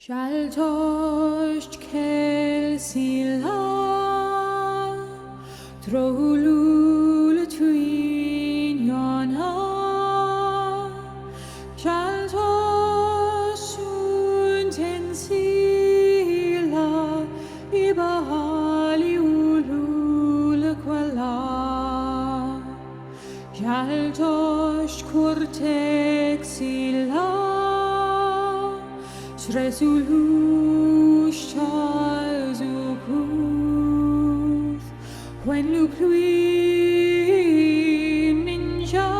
Shaltosh kel sila troulul tuin yana Shaltosh unten sila ibahali ulul kwala Shaltosh kurtek sila Resolush Chazupuf when Lupluin Ninja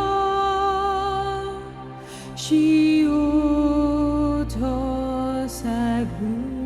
Shioto Sagrust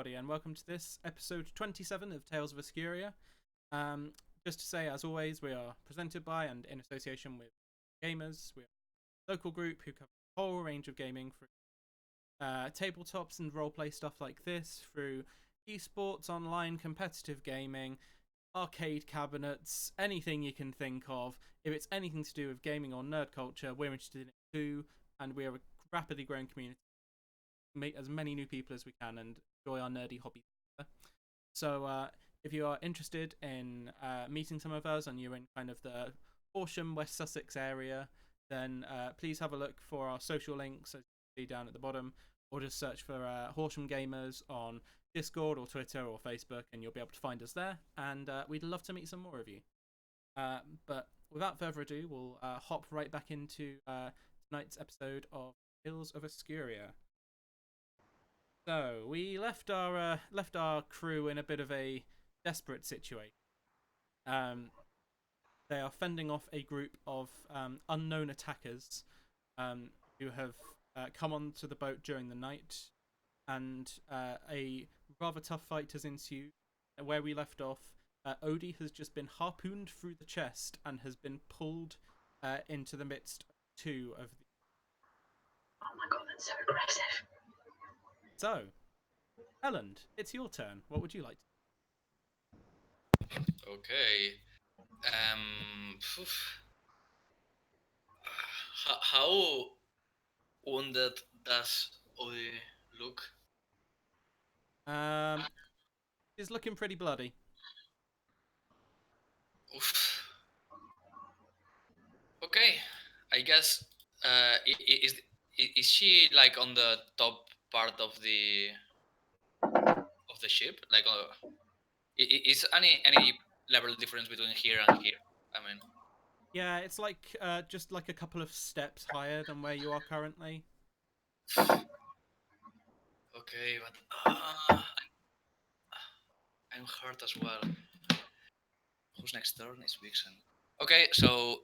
everybody, and welcome to this episode 27 of Tales of Escuria. Just to say, as always, we are presented by and in association with Gamers. We are a local group who cover a whole range of gaming, through tabletops and roleplay stuff like this, through esports, online competitive gaming, arcade cabinets, anything you can think of. If it's anything to do with gaming or nerd culture, we're interested in it too, and we are a rapidly growing community. Meet as many new people as we can and enjoy our nerdy hobbies. So if you are interested in meeting some of us and you're in kind of the Horsham, West Sussex area, then please have a look for our social links, as you see down at the bottom, or just search for Horsham Gamers on Discord or Twitter or Facebook, and you'll be able to find us there. And we'd love to meet some more of you. But without further ado, we'll hop right back into tonight's episode of Tales of Escuria. So we left our crew in a bit of a desperate situation. They are fending off a group of unknown attackers who have come onto the boat during the night, and a rather tough fight has ensued. Where we left off, Odie has just been harpooned through the chest and has been pulled into the midst of two of the. Oh my god, that's so aggressive. So, Elland, it's your turn. What would you like to do? Okay. How wounded does Odie look? He's looking pretty bloody. Oof. Okay, I guess. Is she like on the top part of the ship? Like, is any level difference between here and here? I mean. Yeah, it's like just like a couple of steps higher than where you are currently. Okay, but I'm hurt as well. Who's next turn is Vixen. Okay, so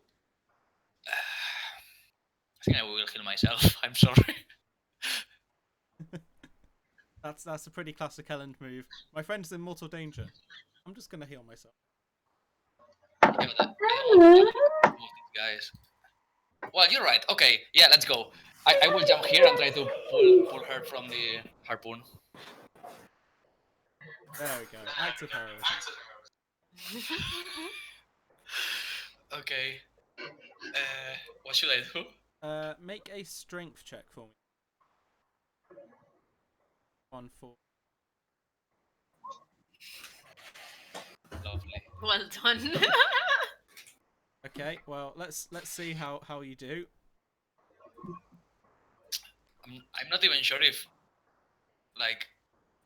I think I will heal myself. I'm sorry. That's a pretty classic Elland move. My friend's in mortal danger. I'm just gonna heal myself. Yeah, but I don't want to move these guys. Well, you're right. Okay, yeah, let's go. I will jump here and try to pull her from the harpoon. There we go. Acts of heroism. Okay. What should I do? Make a strength check for me. 1-4. Lovely. Well done. Okay, well let's see how you do. I'm not even sure if, like,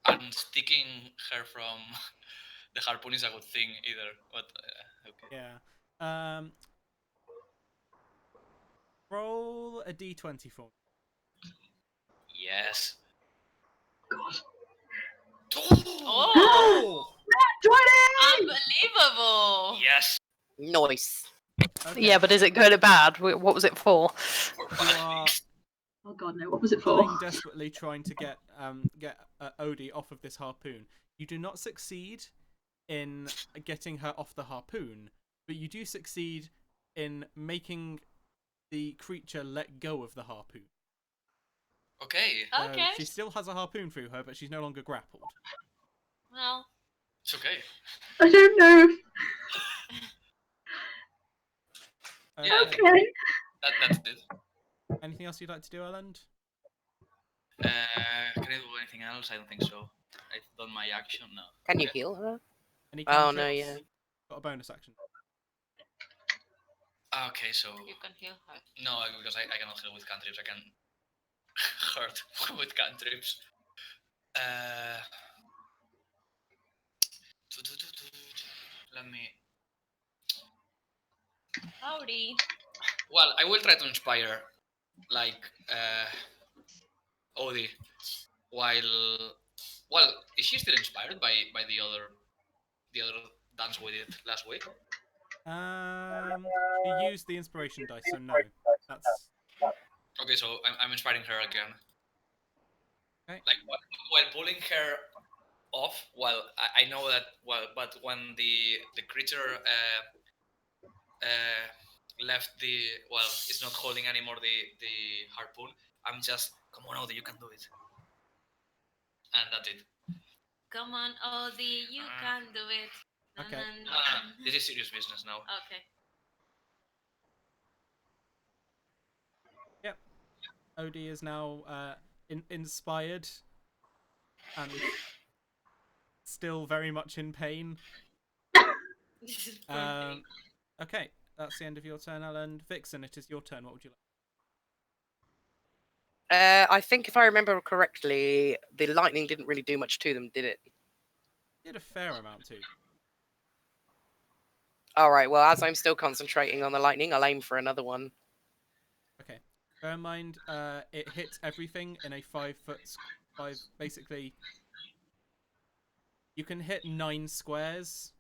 unsticking her from the harpoon is a good thing either. But okay. Yeah. Roll a d20 for me. Yes. God. Oh! 20! Unbelievable! Yes. Nice. Okay. Yeah, but is it good or bad? What was it for? You are Oh god, no, what was it for? pulling desperately, trying to get Odie off of this harpoon. You do not succeed in getting her off the harpoon, but you do succeed in making the creature let go of the harpoon. Okay. Okay. She still has a harpoon through her, but she's no longer grappled. Well, It's okay. I don't know. Okay. That's it. Anything else you'd like to do, Elland? Can I do anything else? I don't think so. I've done my action now. Can you heal her? Any Oh, no, cantrips? yeah. Got a bonus action. Okay, so you can heal her. no, because I cannot heal with cantrips. I can hurt with cantrips. Let me. Howdy. Well, I will try to inspire, like, Odie, while. Well, is she still inspired by the other dance we did last week? She used the inspiration dice, so no. That's Okay, so I'm inspiring her again. Okay. Like while pulling her off. Well, I know that. Well, but when the creature left the it's not holding anymore the harpoon. I'm just come on, Odie, you can do it, and that's it. Come on, Odie, you can do it. Okay. No, this is serious business now. Okay. Yep. Odie is now inspired and still very much in pain. This is perfect. Okay, that's the end of your turn, Ellen. Vixen, it is your turn. What would you like? I think if I remember correctly, the lightning didn't really do much to them, did it? You did a fair amount too. All right. Well, as I'm still concentrating on the lightning, I'll aim for another one. Okay. Bear in mind, it hits everything in a 5 foot. Basically, you can hit 9 squares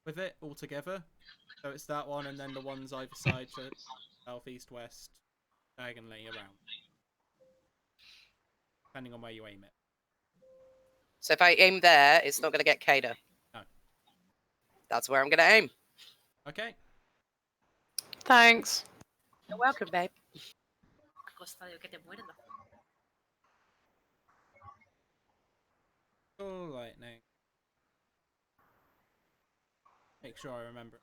with it altogether. So it's that one, and then the ones either side, so south, east, west, diagonally around, depending on where you aim it. So if I aim there, it's not going to get Kada. No. That's where I'm going to aim. Okay. Thanks. You're welcome, babe. A costa de que te muerda. Oh, lightning. Make sure I remember it.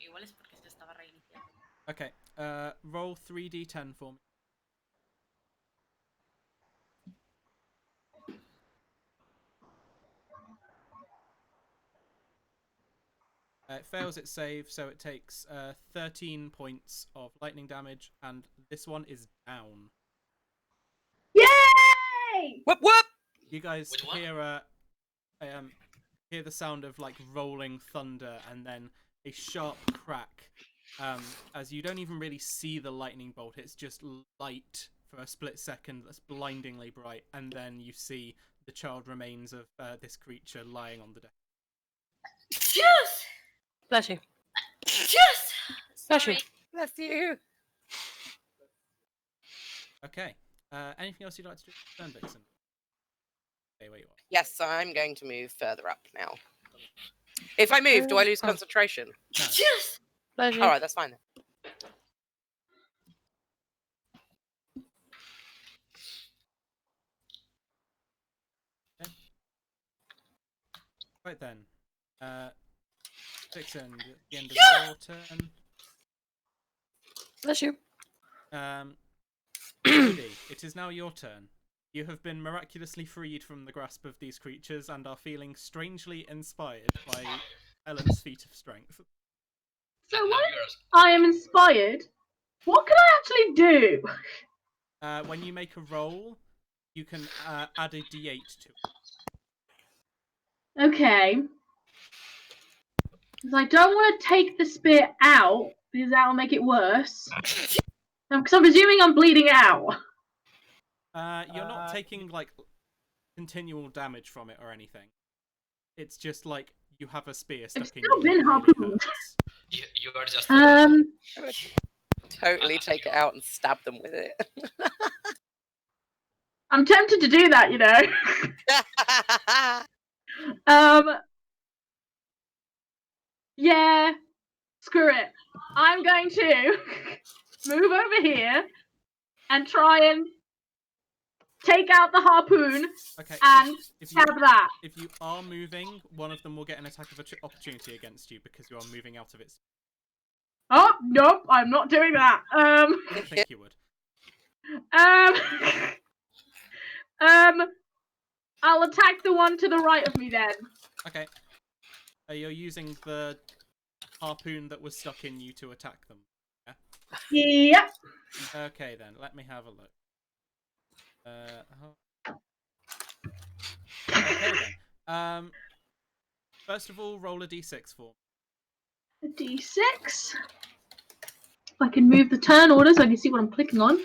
Igual es porque se estaba reiniciando. Okay. Roll 3d10 for me. It fails its save, so it takes 13 points of lightning damage, and this one is down. Yay! Whoop whoop! You guys Which one? hear the sound of like rolling thunder, and then a sharp crack. As you don't even really see the lightning bolt, it's just light for a split second that's blindingly bright, and then you see the charred remains of this creature lying on the deck. Yes! Bless you. Yes! Bless you. Sorry. Bless you. Okay. Anything else you'd like to do? Turn, Vixen. Stay where you are. Yes, I'm going to move further up now. If I move, do I lose concentration? No. Yes! All right, that's fine then. Right then. Vixen, at the end of your turn. Bless you. Odie, it is now your turn. You have been miraculously freed from the grasp of these creatures and are feeling strangely inspired by Ellen's feat of strength. So Now when yours. I am inspired, what can I actually do? When you make a roll, you can add a d8 to it. Okay. Because I don't want to take the spear out, because that will make it worse. Because I'm presuming I'm bleeding out. You're not taking like continual damage from it or anything. It's just like you have a spear stuck in still you. been And it really harpooned. hurts. You are just. Totally take it out and stab them with it. I'm tempted to do that, you know. Yeah. Screw it. I'm going to move over here and try and take out the harpoon Okay. and if stab that. If you are moving, one of them will get an attack of opportunity against you because you are moving out of its. Oh, nope, I'm not doing that. I didn't think you would. I'll attack the one to the right of me then. Okay. You're using the harpoon that was stuck in you to attack them. Yeah? Yep. Okay then, let me have a look. Okay then. First of all, roll a d6 for me. A d6. If I can move the turn order so I can see what I'm clicking on.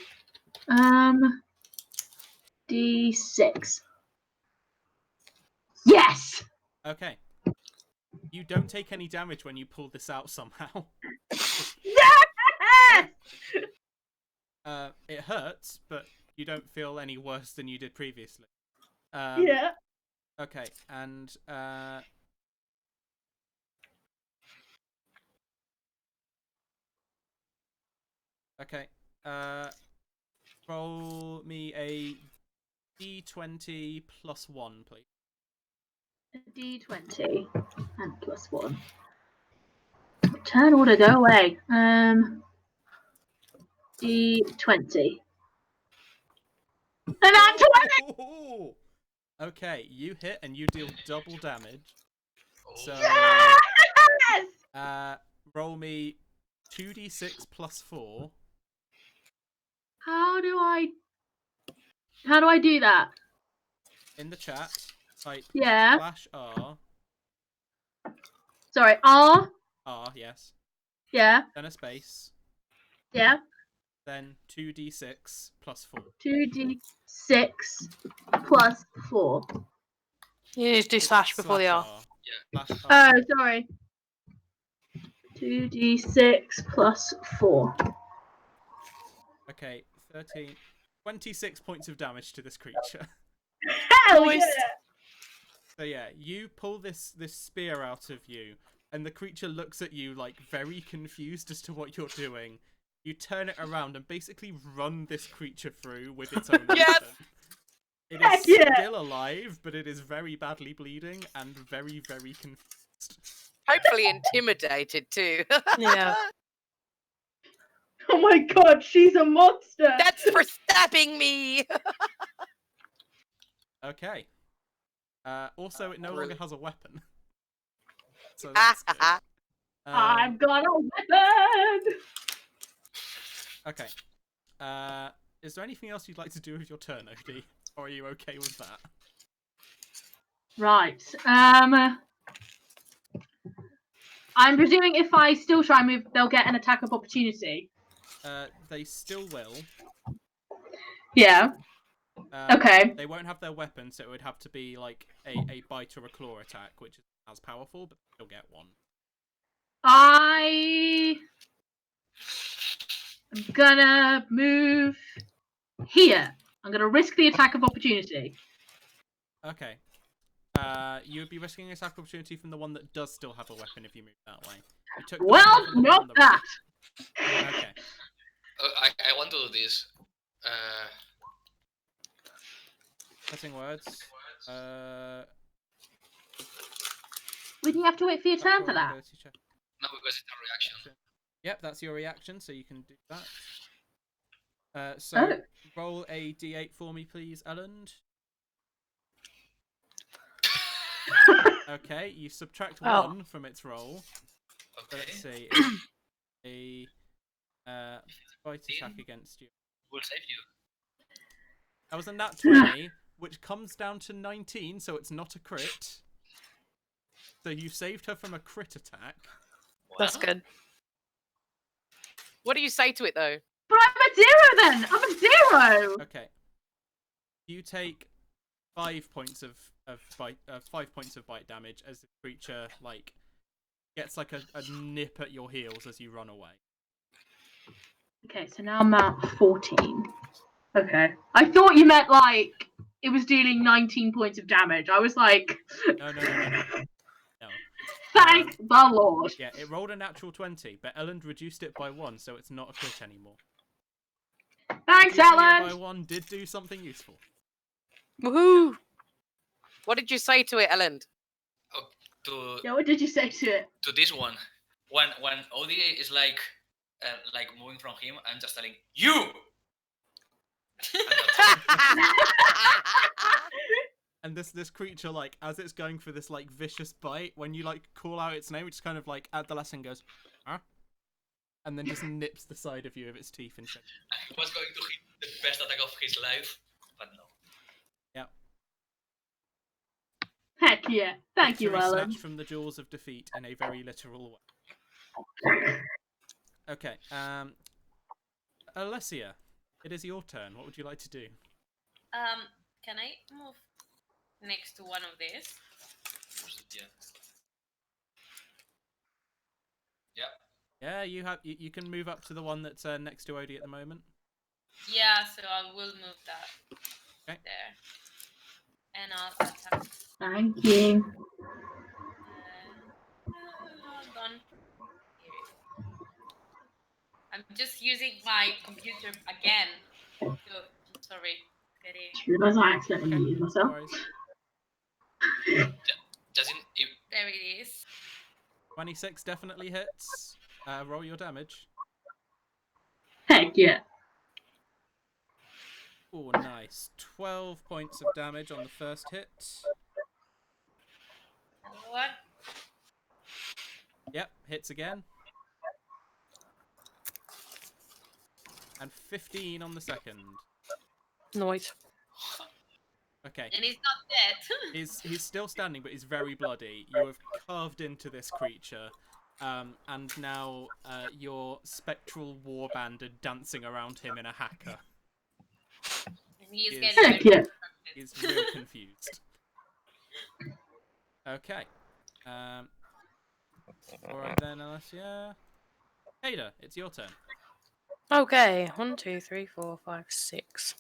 D6. Yes! Okay. You don't take any damage when you pull this out somehow. Yes! It hurts, but you don't feel any worse than you did previously. Yeah. Okay, and okay. Roll me a d20 plus 1, please. A D20 and plus 1. Turn order, go away. D20. And I'm 20! Oh! Okay, you hit and you deal double damage. So, Yes! roll me 2d6 plus 4. How do I do that? In the chat, type Yeah. /r, Sorry, R. R, yes, Yeah. then a space, Yeah. then 2d6 plus 4. 2d6 plus 4. You need to do slash before the R. /r. Oh, sorry. 2d6 plus 4. Okay, 13, 26 points of damage to this creature. Hell Nice. yeah! So yeah, you pull this spear out of you, and the creature looks at you like very confused as to what you're doing. You turn it around and basically run this creature through with its own Yes! weapon. It Heck is yeah! still alive, but it is very badly bleeding and very, very confused. Hopefully intimidated too. Yeah. Oh my god, she's a monster! That's for stabbing me. Okay. Also, it no longer has a weapon. So Ah, that's good. ah, I've got a weapon! Okay. Is there anything else you'd like to do with your turn, Odie? Or are you okay with that? Right. I'm presuming if I still try and move, they'll get an attack of opportunity. They still will. Yeah. Okay. They won't have their weapon, so it would have to be like a bite or a claw attack, which is as powerful, but they'll get one. I'm gonna move here. I'm gonna risk the attack of opportunity. Okay. You would be risking an attack opportunity from the one that does still have a weapon if you move that way. You took the Well, weapon from the one not on the that. right. Okay. I want to do this. Cutting words. Wouldn't you have to wait for your turn for Backroll that? ability check. No, because it's a reaction. Yep, that's your reaction, so you can do that. So Oh. roll a d8 for me, please, Ellen. Okay, you subtract Oh. 1 from its roll. So Okay. let's see. A bite attack against you. We'll save you. That was a nat 20, which comes down to 19, so it's not a crit. So you saved her from a crit attack. That's Wow. good. What do you say to it though? But I'm a zero then! I'm a zero! Okay. You take 5 points of bite 5 points of bite damage as the creature like gets like a nip at your heels as you run away. Okay, so now I'm at 14. Okay. I thought you meant like it was dealing 19 points of damage. I was like, No. thank the Lord. Yeah, it rolled a natural 20, but Ellen reduced it by 1, so it's not a crit anymore. Thanks, Reducing it by Ellen! 1 did do something useful. Woohoo! What did you say to it, Ellen? To Yeah, what did you say to it? this one, when Odie is like moving from him, I'm just telling you. And that's it. And this creature, like, as it's going for this like vicious bite, when you like call out its name, it just kind of like at the last end goes, huh? And then just nips the side of you with its teeth and shit. I was going to hit the best attack of his life, but no. Yeah. Heck yeah. Thank you, Victory Ellen. snatched from the jaws of defeat in a very literal way. Okay. Alessia, it is your turn. What would you like to do? Can I move next to one of these? Yeah. Yeah. Yeah, you can move up to the one that's next to Odie at the moment. Yeah, so I will move that Okay. there. And I'll attack. Thank you. Hold on. Here it is. I'm just using my computer again. So, sorry. Getting... Just realised I accidentally Okay, muted no myself. worries. Doesn't if There it is. 26 definitely hits. Roll your damage. Heck yeah. Oh, nice. 12 points of damage on the first hit. Another one. Yep, hits again. And 15 on the second. Noise. Okay. And he's not dead. He's still standing, but he's very bloody. You have carved into this creature, and now your spectral warband are dancing around him in a haka. And he's Is- getting Heck very yeah. He's real confused. Okay. Alright then, Alessia. Ada, it's your turn. Okay, 1, 2, 3, 4, 5, 6.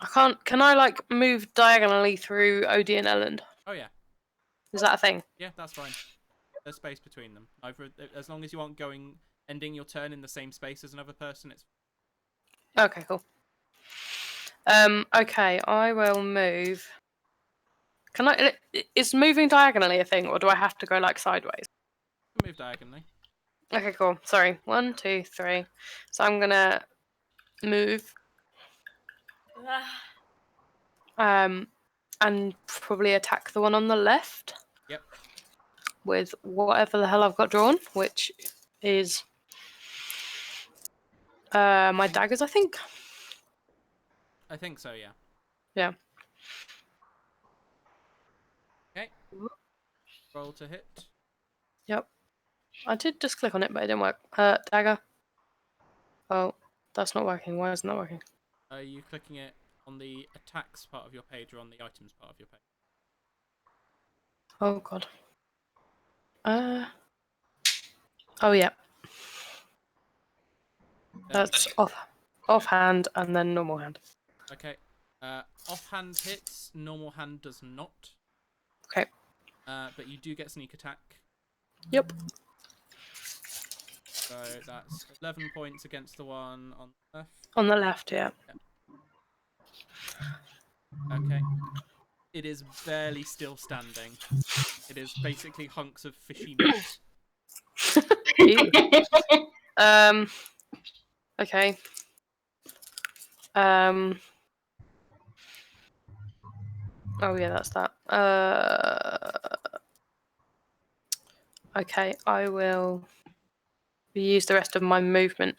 I can't. Can I like move diagonally through Odie and Elland? Oh yeah. Is that a thing? Yeah, that's fine. There's space between them. Either, as long as you aren't ending your turn in the same space as another person, it's Okay, cool. Okay, I will move. Can I? Is moving diagonally a thing, or do I have to go like sideways? move diagonally. Okay, cool. Sorry. 1, 2, 3. So I'm gonna move. And probably attack the one on the left. Yep. With whatever the hell I've got drawn, which is my daggers, I think. I think so, yeah. Yeah. Okay. Roll to hit. Yep. I did just click on it, but it didn't work. Dagger. Oh, that's not working. Why isn't that working? Are you clicking it on the attacks part of your page or on the items part of your page? Oh god. Oh yeah. That's offhand and then normal hand. Okay. Offhand hits, normal hand does not. Okay. But you do get sneak attack. Yep. So that's 11 points against the one on the left. On the left, yeah. Okay. It is barely still standing. It is basically hunks of fishy meat. Okay. Oh yeah, that's that. Okay, I will use the rest of my movement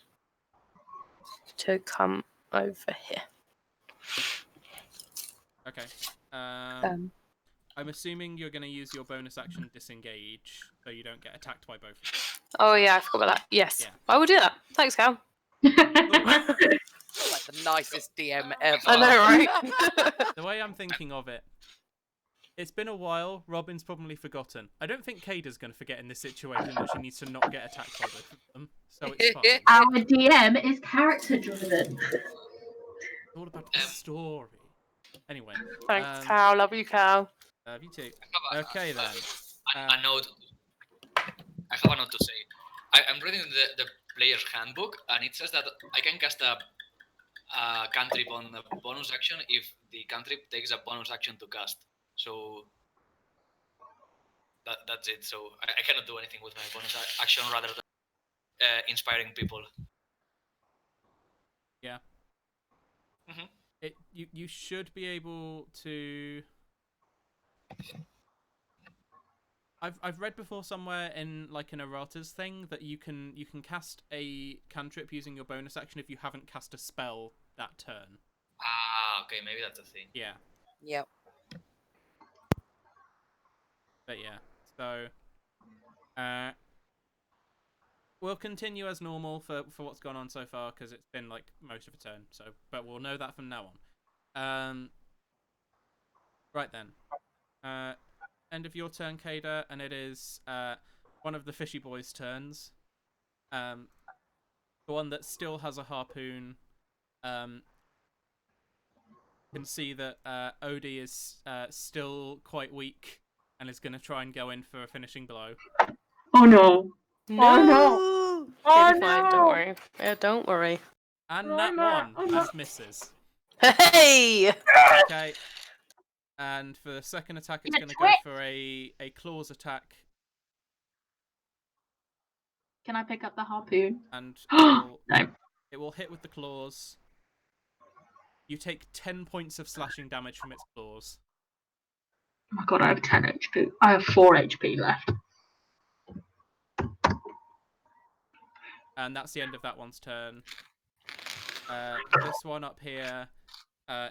to come over here. Okay. I'm assuming you're going to use your bonus action disengage, so you don't get attacked by both of them. Oh yeah, I forgot about that. Yes, Yeah. I will do that. Thanks, Cal. Heck I yeah. know, Oh, right? my God. The way I'm thinking of it, it's been a while. Robin's probably forgotten. I don't think Kada's going to forget in this situation that she needs to not get attacked by both of them. So it's fine. Our DM is character driven. It's all about the story. Anyway. Thanks, Cal. Love you, Cal. Love you too. I have Okay then. a note. I have a note to say. I'm reading the player's handbook, and it says that I can cast a cantrip on a bonus action if the cantrip takes a bonus action to cast. So that's it. So I cannot do anything with my bonus action rather than inspiring people. Yeah. Mm-hmm. You should be able to. I've read before somewhere in like an erratas thing that you can cast a cantrip using your bonus action if you haven't cast a spell that turn. Ah, okay, maybe that's a thing. Yeah. Yep. But yeah, so we'll continue as normal for what's gone on so far because it's been like most of a turn. So, but we'll know that from now on. Right then. End of your turn, Kada, and it is one of the fishy boys' turns. The one that still has a harpoon can see that Odie is still quite weak and is going to try and go in for a finishing blow. Oh no. No. Oh, no. It'll Oh be fine. no. Don't worry. Yeah, don't worry. And Oh, that no. one Oh, no. and misses. Hey! Okay. And for the second attack, it's It's a going to go twit. for a claws attack, Can I pick up the harpoon? and No. it will hit with the claws. You take 10 points of slashing damage from its claws. Oh my god, I have 10 HP. I have 4 HP left. And that's the end of that one's turn. This one up here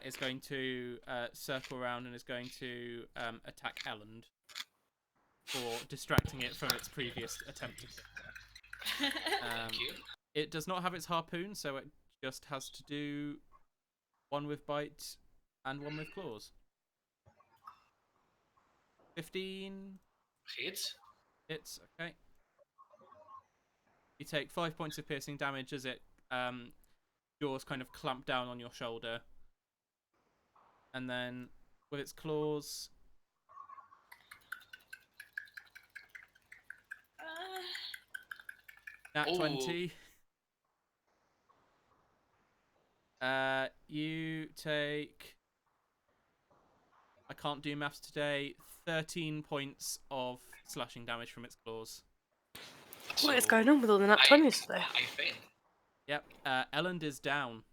is going to circle around and is going to attack Elland for distracting it from its previous attempt to kill. Thank you. It does not have its harpoon, so it just has to do one with bite and one with claws. 15 Hits. hits, okay. You take 5 points of piercing damage as it jaws kind of clamp down on your shoulder. And then with its claws, nat Ooh. 20. You take, I can't do maths today, 13 points of slashing damage from its claws. What is So, going on with all the nat 20s today? I faint. Yep, Elland is down.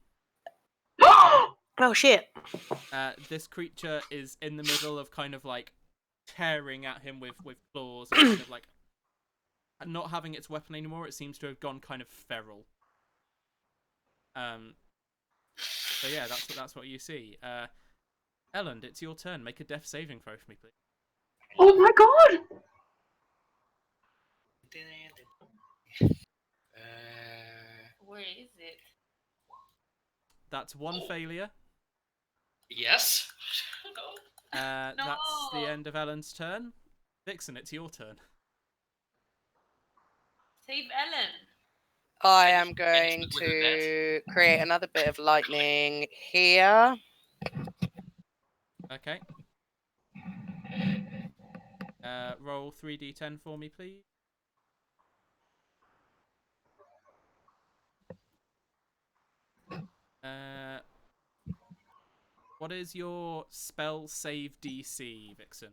Oh shit. This creature is in the middle of kind of like tearing at him with claws and kind of like not having its weapon anymore. It seems to have gone kind of feral. So yeah, that's what you see. Elland, it's your turn. Make a death saving throw for me, please. Oh my god! Where is it? That's one failure. Yes. No. That's the No. end of Ellen's turn. Vixen, it's your turn. Save Ellen. I Can am you going with to create another bit of lightning here. Okay. Roll 3d10 for me, please. What is your spell save DC, Vixen?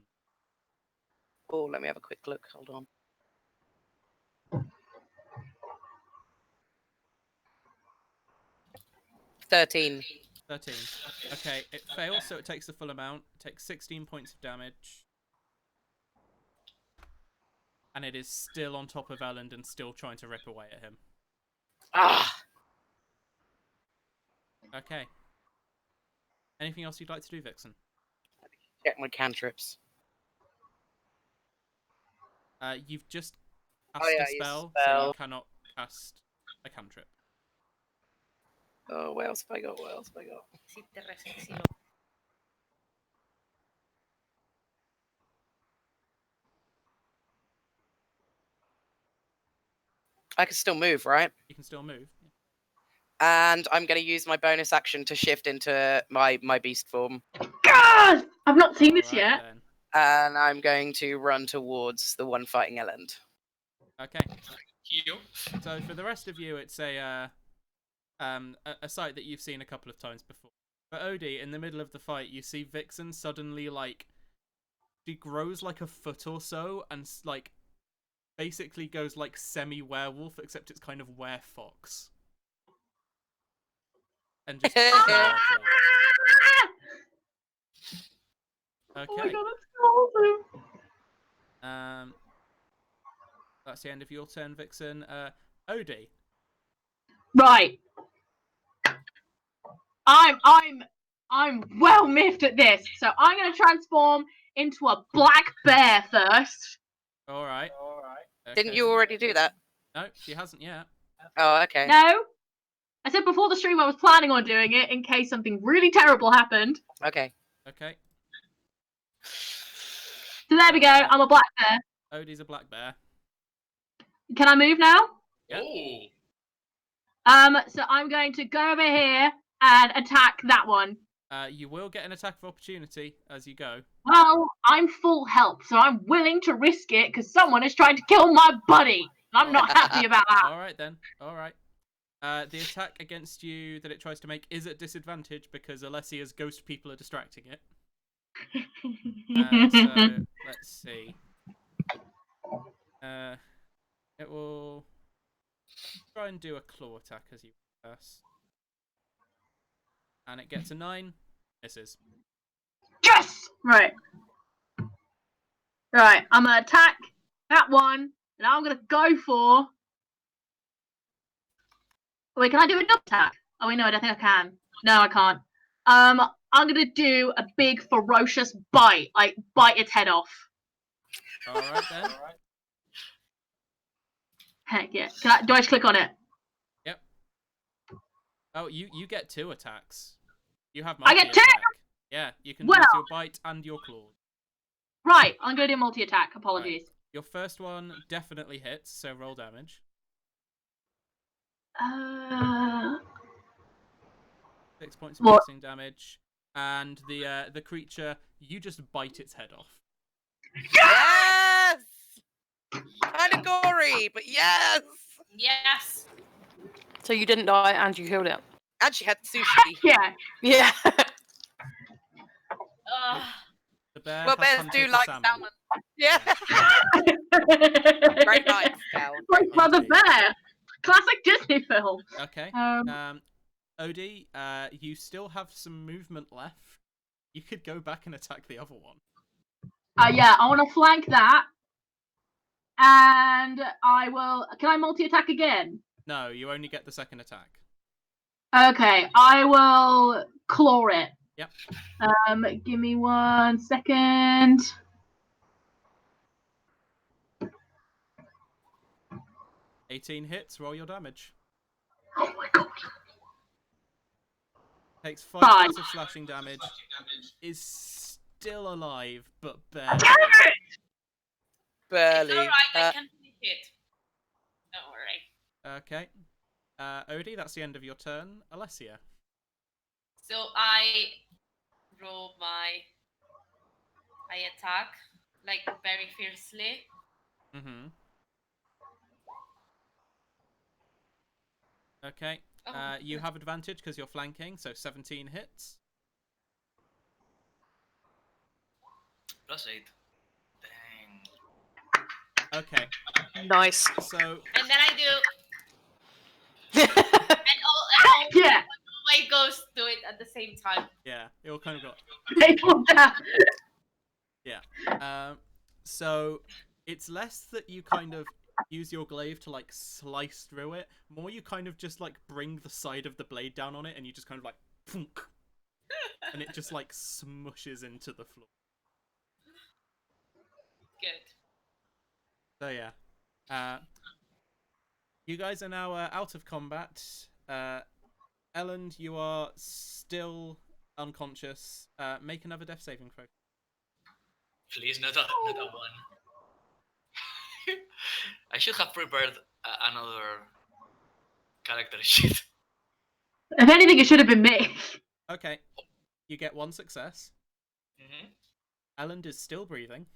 Oh, let me have a quick look. Hold on. $13. 13. Okay, it fails, so it takes the full amount. It takes 16 points of damage. And it is still on top of Elland and still trying to rip away at him. Ah! Okay. Anything else you'd like to do, Vixen? Check my cantrips. You've just cast Oh, yeah, a use spell, so spell. you cannot cast a cantrip. Oh, what else have I got? What else have I got? Si te resecciono. I can still move, right? You can still move. And I'm going to use my bonus action to shift into my beast form. God! I've not seen this Alright, yet. then. And I'm going to run towards the one fighting Elend. Okay. You. So for the rest of you, it's a sight that you've seen a couple of times before. For Odie, in the middle of the fight, you see Vixen suddenly, like, she grows like a foot or so and, like, basically goes like semi-werewolf, except it's kind of were-fox. And just charges. Oh my Okay. god, that's so awesome. That's the end of your turn, Vixen. Odie. Right. I'm well miffed at this. So I'm gonna transform into a black bear first. Alright. Didn't you already do that? No, she hasn't yet. Oh, okay. No. I said before the stream I was planning on doing it in case something really terrible happened. Okay. Okay. So there we go, I'm a black bear. Odie's a black bear. Can I move now? Yep. Oh. So I'm going to go over here and attack that one. You will get an attack of opportunity as you go. Well, I'm full health, so I'm willing to risk it because someone is trying to kill my buddy. I'm not happy about that. All right then. All right. The attack against you that it tries to make is at disadvantage because Alessia's ghost people are distracting it. So let's see. It will try and do a claw attack as you pass, and it gets a 9. Misses. Yes! Right. Right, I'm gonna attack that one, and I'm gonna go for. Wait, can I do another attack? Oh wait, no, I don't think I can. No, I can't. I'm gonna do a big ferocious bite, like bite its head off. All right then. Heck yeah! Do I just click on it? Yep. Oh, you get 2 attacks. You have I get multi-attack. 2? Yeah, you can Well. use your bite and your claw. Right, I'm gonna do multi-attack. Apologies. Right. Your first one definitely hits, so roll damage. 6 points of What? piercing damage, and the creature, you just bite its head off. Yes! Kind of gory, but yes! Yes. So you didn't die and you killed it. And she had sushi. Yeah. Yeah. The bear Well, has bears hunted do the like salmon. Yeah. Great night, Cal. Like Mother Indeed. Bear. Classic Disney film. Okay. Odie, you still have some movement left. You could go back and attack the other one. Yeah, I want to flank that. And I will. Can I multi-attack again? No, you only get the second attack. Okay, I will claw it. Yep. Give me 1 second. $18 hits, roll your damage. Oh my god. Takes 5 Fine. points of slashing damage. Is still alive, but barely. Damn it! Burly. It's alright, I can finish it. Don't worry. Okay. Odie, that's the end of your turn. Alessia. So I roll my attack like very fiercely. Mm-hmm. Okay. Oh, You have advantage because you're flanking, so 17 hits. +8. Dang. Okay. Nice. So and then I do and all Yeah. my ghosts do it at the same time. yeah, it all kind of got. People down. Yeah. So it's less that you kind of use your glaive to like slice through it. More you kind of just like bring the side of the blade down on it, and you just kind of like, thunk, and it just like smushes into the floor. Good. So yeah. You guys are now out of combat. Elland, you are still unconscious. Make another death saving throw. Please, not a one. I should have prepared another character sheet. If anything, it should have been me. Okay. You get 1 success. Elland is still breathing.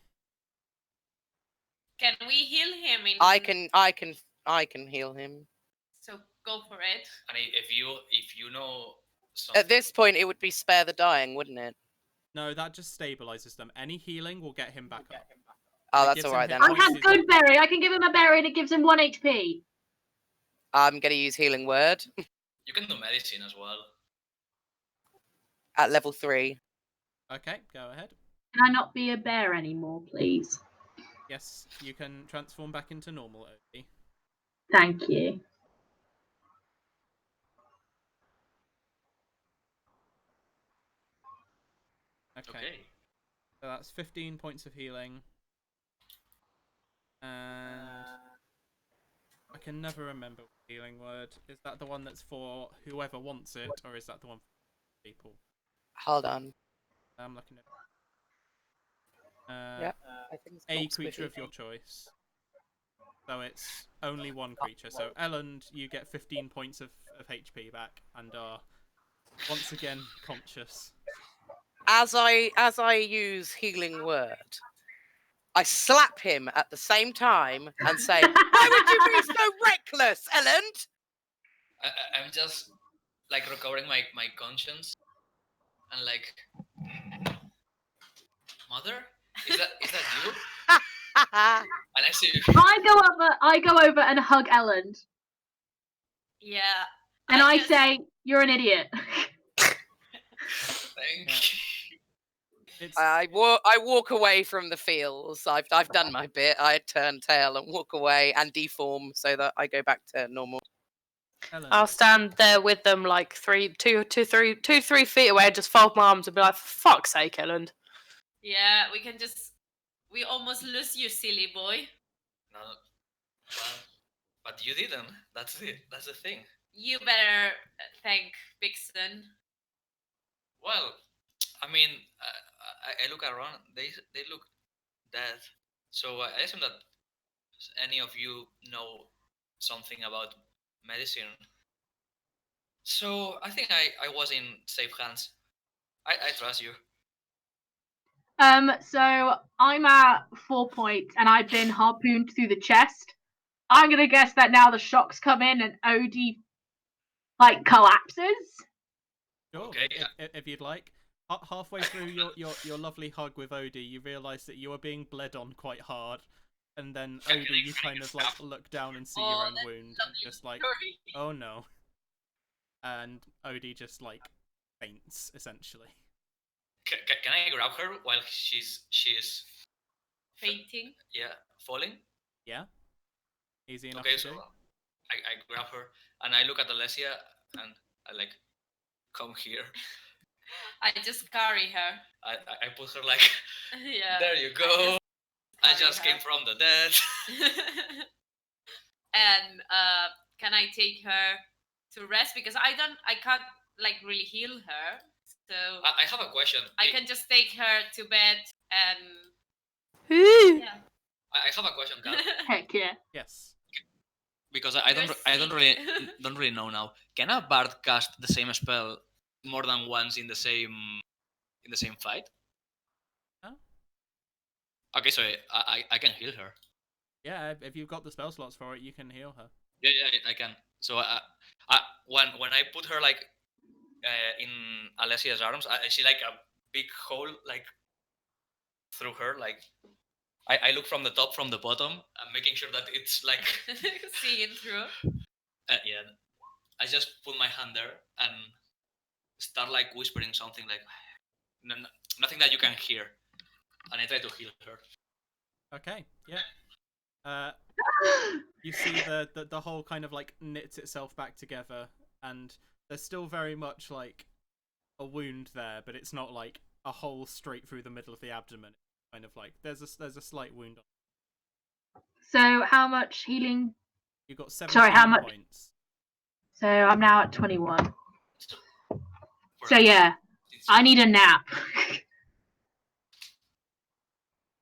Can we heal him in I can heal him. So go for it. And if you know something, At this point, it would be spare the dying, wouldn't it? No, that just stabilizes them. Any healing will get him back up. Oh, It that's gives all him right hit then. I have good berry. I can give him a berry and it gives him 1 HP. I'm gonna use healing word you can do medicine as well. at level 3. Okay, go ahead. Can I not be a bear anymore, please? Yes, you can transform back into normal, Odie. Thank you. Okay. So that's 15 points of healing. And I can never remember what healing word. Is that the one that's for whoever wants it, or is that the one for people? Hold on. I'm looking at Yep. I think it's a called creature Squiddy. of your choice. So it's only one creature. So Elland, you get 15 points of HP back and are once again conscious. As I use healing word, I slap him at the same time and say, "Why would you be so reckless, Elland?" I'm just like recovering my conscience and like, mother, is that you? And I see. I go over and hug Ellen, Yeah. and I just- say, "You're an idiot." Thank Yeah. you. It's I walk away from the fields. I've done my bit. I turn tail and walk away and deform so that I go back to normal. Ellen. I'll stand there with them like 3 feet away, just fold my arms and be like, for fuck's sake, Elland. Yeah, we can just. We almost lose you, silly boy. No, but you didn't. That's it. That's the thing. You better thank Vixen. Well, I mean, I look around. They look dead. So I assume that any of you know something about medicine. So I think I was in safe hands. I trust you. So I'm at 4 points, and I've been harpooned through the chest. I'm gonna guess that now the shocks come in and Odie like collapses. Sure, Okay, if you'd like. Halfway through your lovely hug with Odie, you realise that you are being bled on quite hard, and then Odie, you kind of like look down and see your own that's wound, and lovely just like, story. oh no. And Odie just like faints essentially. Can I grab her while she's Fainting. falling? Yeah, easy enough Okay, to so do. I grab her and I look at Alessia and I like, come here. I just carry her. I put her like, Yeah. there you go. I carry just came her. from the dead. And can I take her to rest, because I can't like really heal her, so I have a question. I can just take her to bed and Ooh. yeah. I have a question, Kat, Heck yeah. Yes. because I don't really know now. Can a bard cast the same spell more than once in the same fight? Huh? Okay, so I can heal her. Yeah, if you've got the spell slots for it, you can heal her. Yeah, I can. So when I put her like in Alessia's arms, I see like a big hole like through her. Like I look from the top, from the bottom, and making sure that it's like seeing through. yeah. I just put my hand there and start like whispering something like nothing that you can hear, and I try to heal her. Okay, yeah. You see the whole kind of like knits itself back together, and there's still very much like a wound there, but it's not like a hole straight through the middle of the abdomen. It's kind of like there's a slight wound. So how much healing? You got 17 Sorry, how much? points. So I'm now at 21. For So yeah, I need a nap.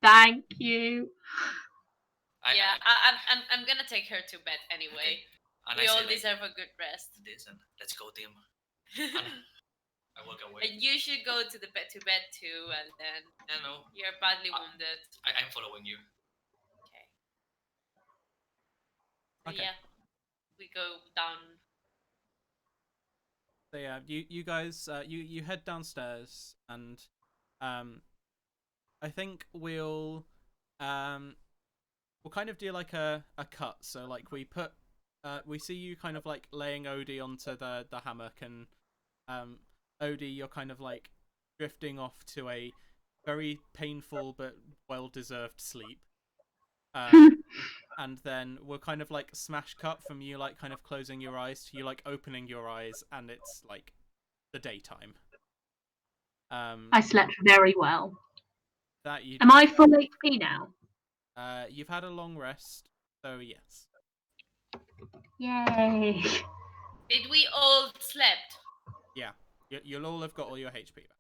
Thank you. Yeah, I'm gonna take her to bed anyway. And We I all say, like, deserve a good rest. listen, let's go, Tim. I walk away. And you should go to bed too, and then Yeah, no, you're badly wounded. I'm following you. Okay. So Okay. yeah, we go down. So yeah, you guys you head downstairs, and I think we'll kind of do like a cut. So like we see you kind of like laying Odie onto the hammock, and Odie, you're kind of like drifting off to a very painful but well deserved sleep. And then we'll kind of like smash cut from you like kind of closing your eyes to you like opening your eyes, and it's like the daytime. I slept very well. That you Am I full HP now? you've had a long rest, so yes. Yay. Did we all slept? Yeah, you'll all have got all your HP back.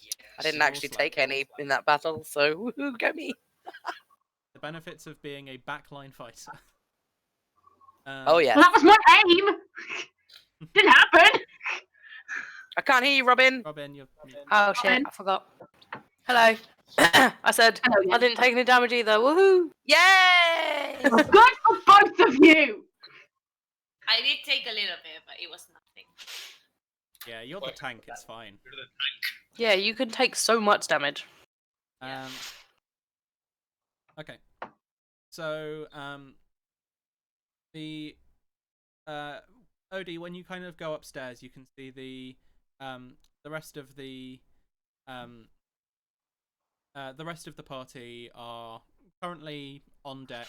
Yes. I didn't All actually slept. take any in that battle, so woohoo, go me. The benefits of being a backline fighter. Oh yeah. Well, that was my aim. Didn't happen. I can't hear you, Robin. Robin, you're muted. Oh shit, Robin? I forgot. Hello. I said Hello again. I didn't take any damage either. Woohoo! Yay! Good for both of you. I did take a little bit, but it was nothing. Yeah, you're the tank. It's fine. Yeah, you can take so much damage. Okay. So, the Odie, when you kind of go upstairs, you can see the rest of the party are currently on deck.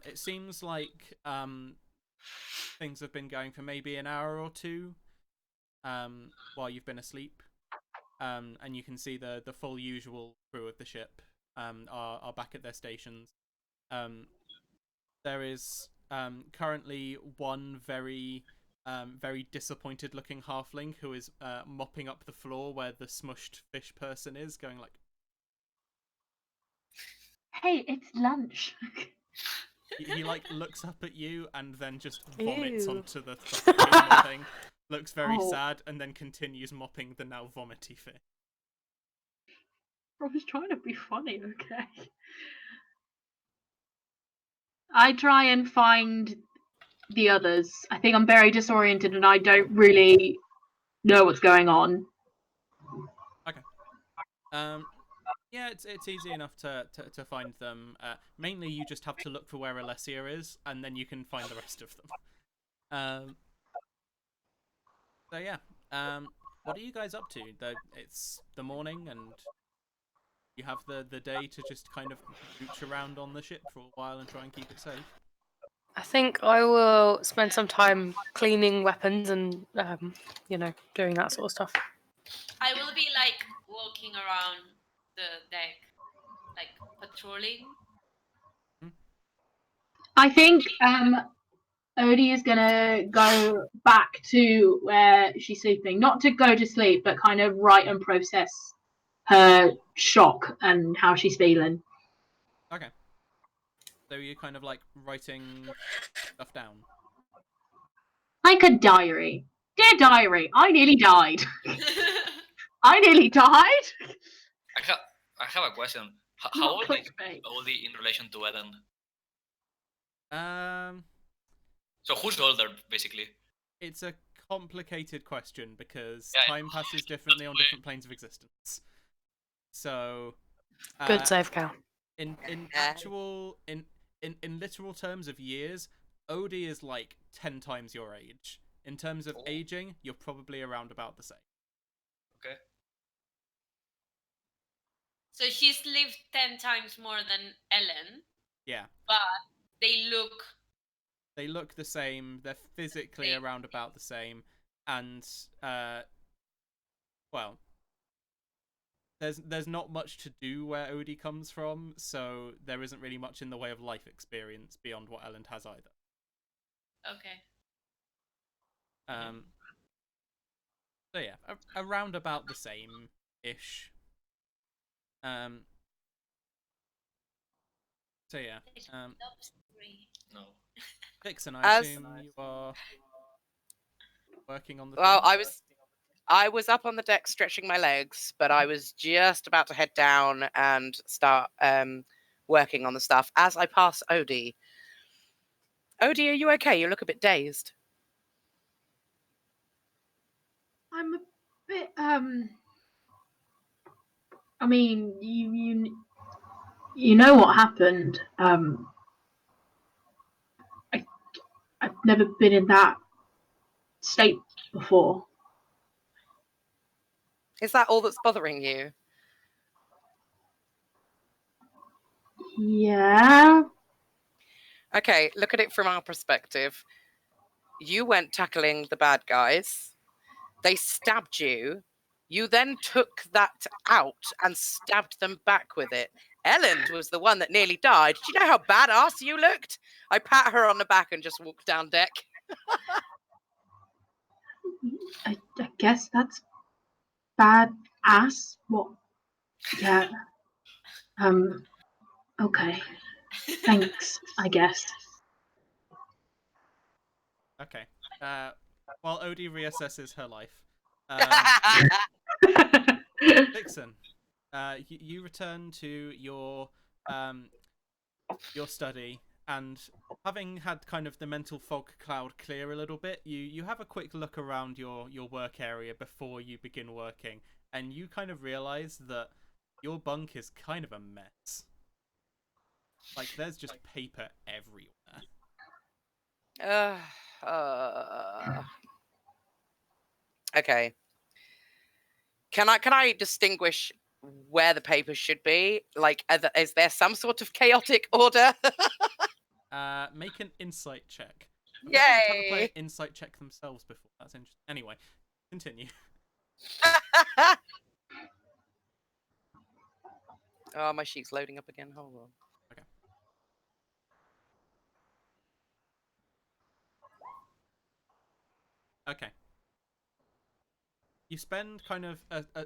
It seems like things have been going for maybe an hour or two while you've been asleep. And you can see the full usual crew of the ship are back at their stations. There is currently one very disappointed looking halfling who is mopping up the floor where the smushed fish person is, going like, Hey, it's lunch. he like looks up at you and then just vomits Ew. onto the stuff that he's mopping, looks very Oh. sad, and then continues mopping the now vomity fish. I was trying to be funny, okay? I try and find the others. I think I'm very disoriented and I don't really know what's going on. Yeah, it's easy enough to find them. Mainly, you just have to look for where Alessia is, and then you can find the rest of them. So yeah, what are you guys up to? It's the morning, and you have the day to just kind of mooch around on the ship for a while and try and keep it safe. I think I will spend some time cleaning weapons and doing that sort of stuff. I will be like walking around the deck, like patrolling. I think Odie is gonna go back to where she's sleeping. Not to go to sleep, but kind of write and process her shock and how she's feeling. Okay. So you're kind of like writing stuff down. Like a diary. Dear diary, I nearly died. I nearly died. I have a question. How Not old is clickbait. Odie in relation to Ellen? Um, So who's older, basically? it's a complicated question because Yeah. time passes differently on different planes of existence. So, Good save, Cal. in actual in literal terms of years, Odie is like 10 times your age. In terms of aging, you're probably around about the same. Okay. So she's lived 10 times more than Ellen, Yeah. but they look the same. They're physically Same. around about the same, and well, there's not much to do where Odie comes from, so there isn't really much in the way of life experience beyond what Ellen has either. okay. So yeah, around about the same ish. So yeah. No. Dixon, I As- assume you are working on the. Well, thing? I was up on the deck stretching my legs, but I was just about to head down and start working on the stuff as I pass Odie. Odie, are you okay? You look a bit dazed. I'm a bit I mean, you know what happened. I've never been in that state before. Is that all that's bothering you? Yeah. Okay, look at it from our perspective. You went tackling the bad guys. They stabbed you. You then took that out and stabbed them back with it. Ellen was the one that nearly died. Do you know how badass you looked? I pat her on the back and just walked down deck. I guess that's bad ass. What? Yeah. Okay. Thanks, I guess. Okay. While Odie reassesses her life, Vixen, you return to your study, and having had kind of the mental fog cloud clear a little bit, you have a quick look around your work area before you begin working, and you kind of realize that your bunk is kind of a mess. Like, there's just paper everywhere. Okay. Can I distinguish where the papers should be? Like, is there some sort of chaotic order? Make an insight check. I've never had a player Yay! insight check themselves before. That's interesting. Anyway, continue. Oh, my sheet's loading up again. Hold on. Okay. You spend kind of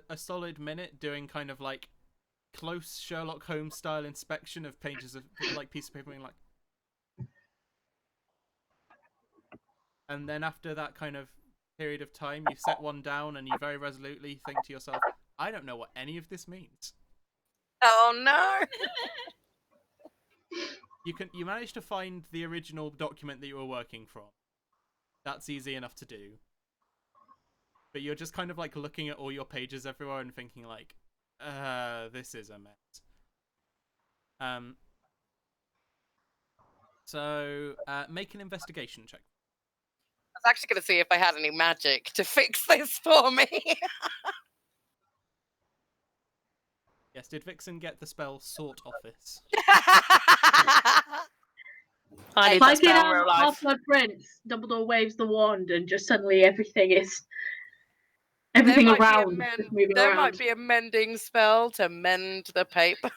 a solid minute doing kind of like close Sherlock Holmes style inspection of pages of like piece of paper, being like, and then after that kind of period of time, you set one down and you very resolutely think to yourself, I don't know what any of this means. Oh no! You managed to find the original document that you were working from. That's easy enough to do. But you're just kind of like looking at all your pages everywhere and thinking like, this is a mess. So make an investigation check. I was actually going to see if I had any magic to fix this for me. Yes, did Vixen get the spell Sort Office? I need If that I spell get in real life. Half-Blood Prince, Dumbledore waves the wand, and just suddenly everything There around is moving there around. might be a mending spell to mend the paper.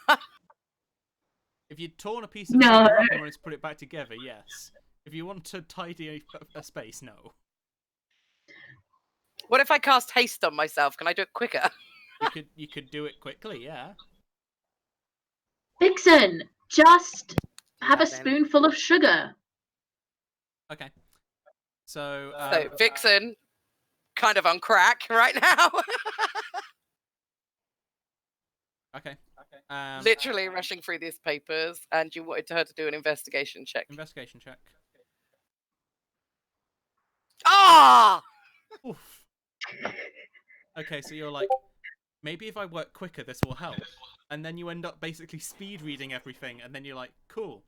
If you'd torn a piece of No. paper up and wanted to put it back together, yes. If you want to tidy a space, no. What if I cast haste on myself? Can I do it quicker? You could do it quickly, yeah. Vixen, just have a Then. spoonful of sugar. Okay. So, So Vixen, kind of on crack right now. okay. Literally rushing through these papers, and you wanted her to do an investigation check. Investigation check. Ah! Oof. Okay, so you're like, maybe if I work quicker, this will help. And then you end up basically speed reading everything, and then you're like, cool.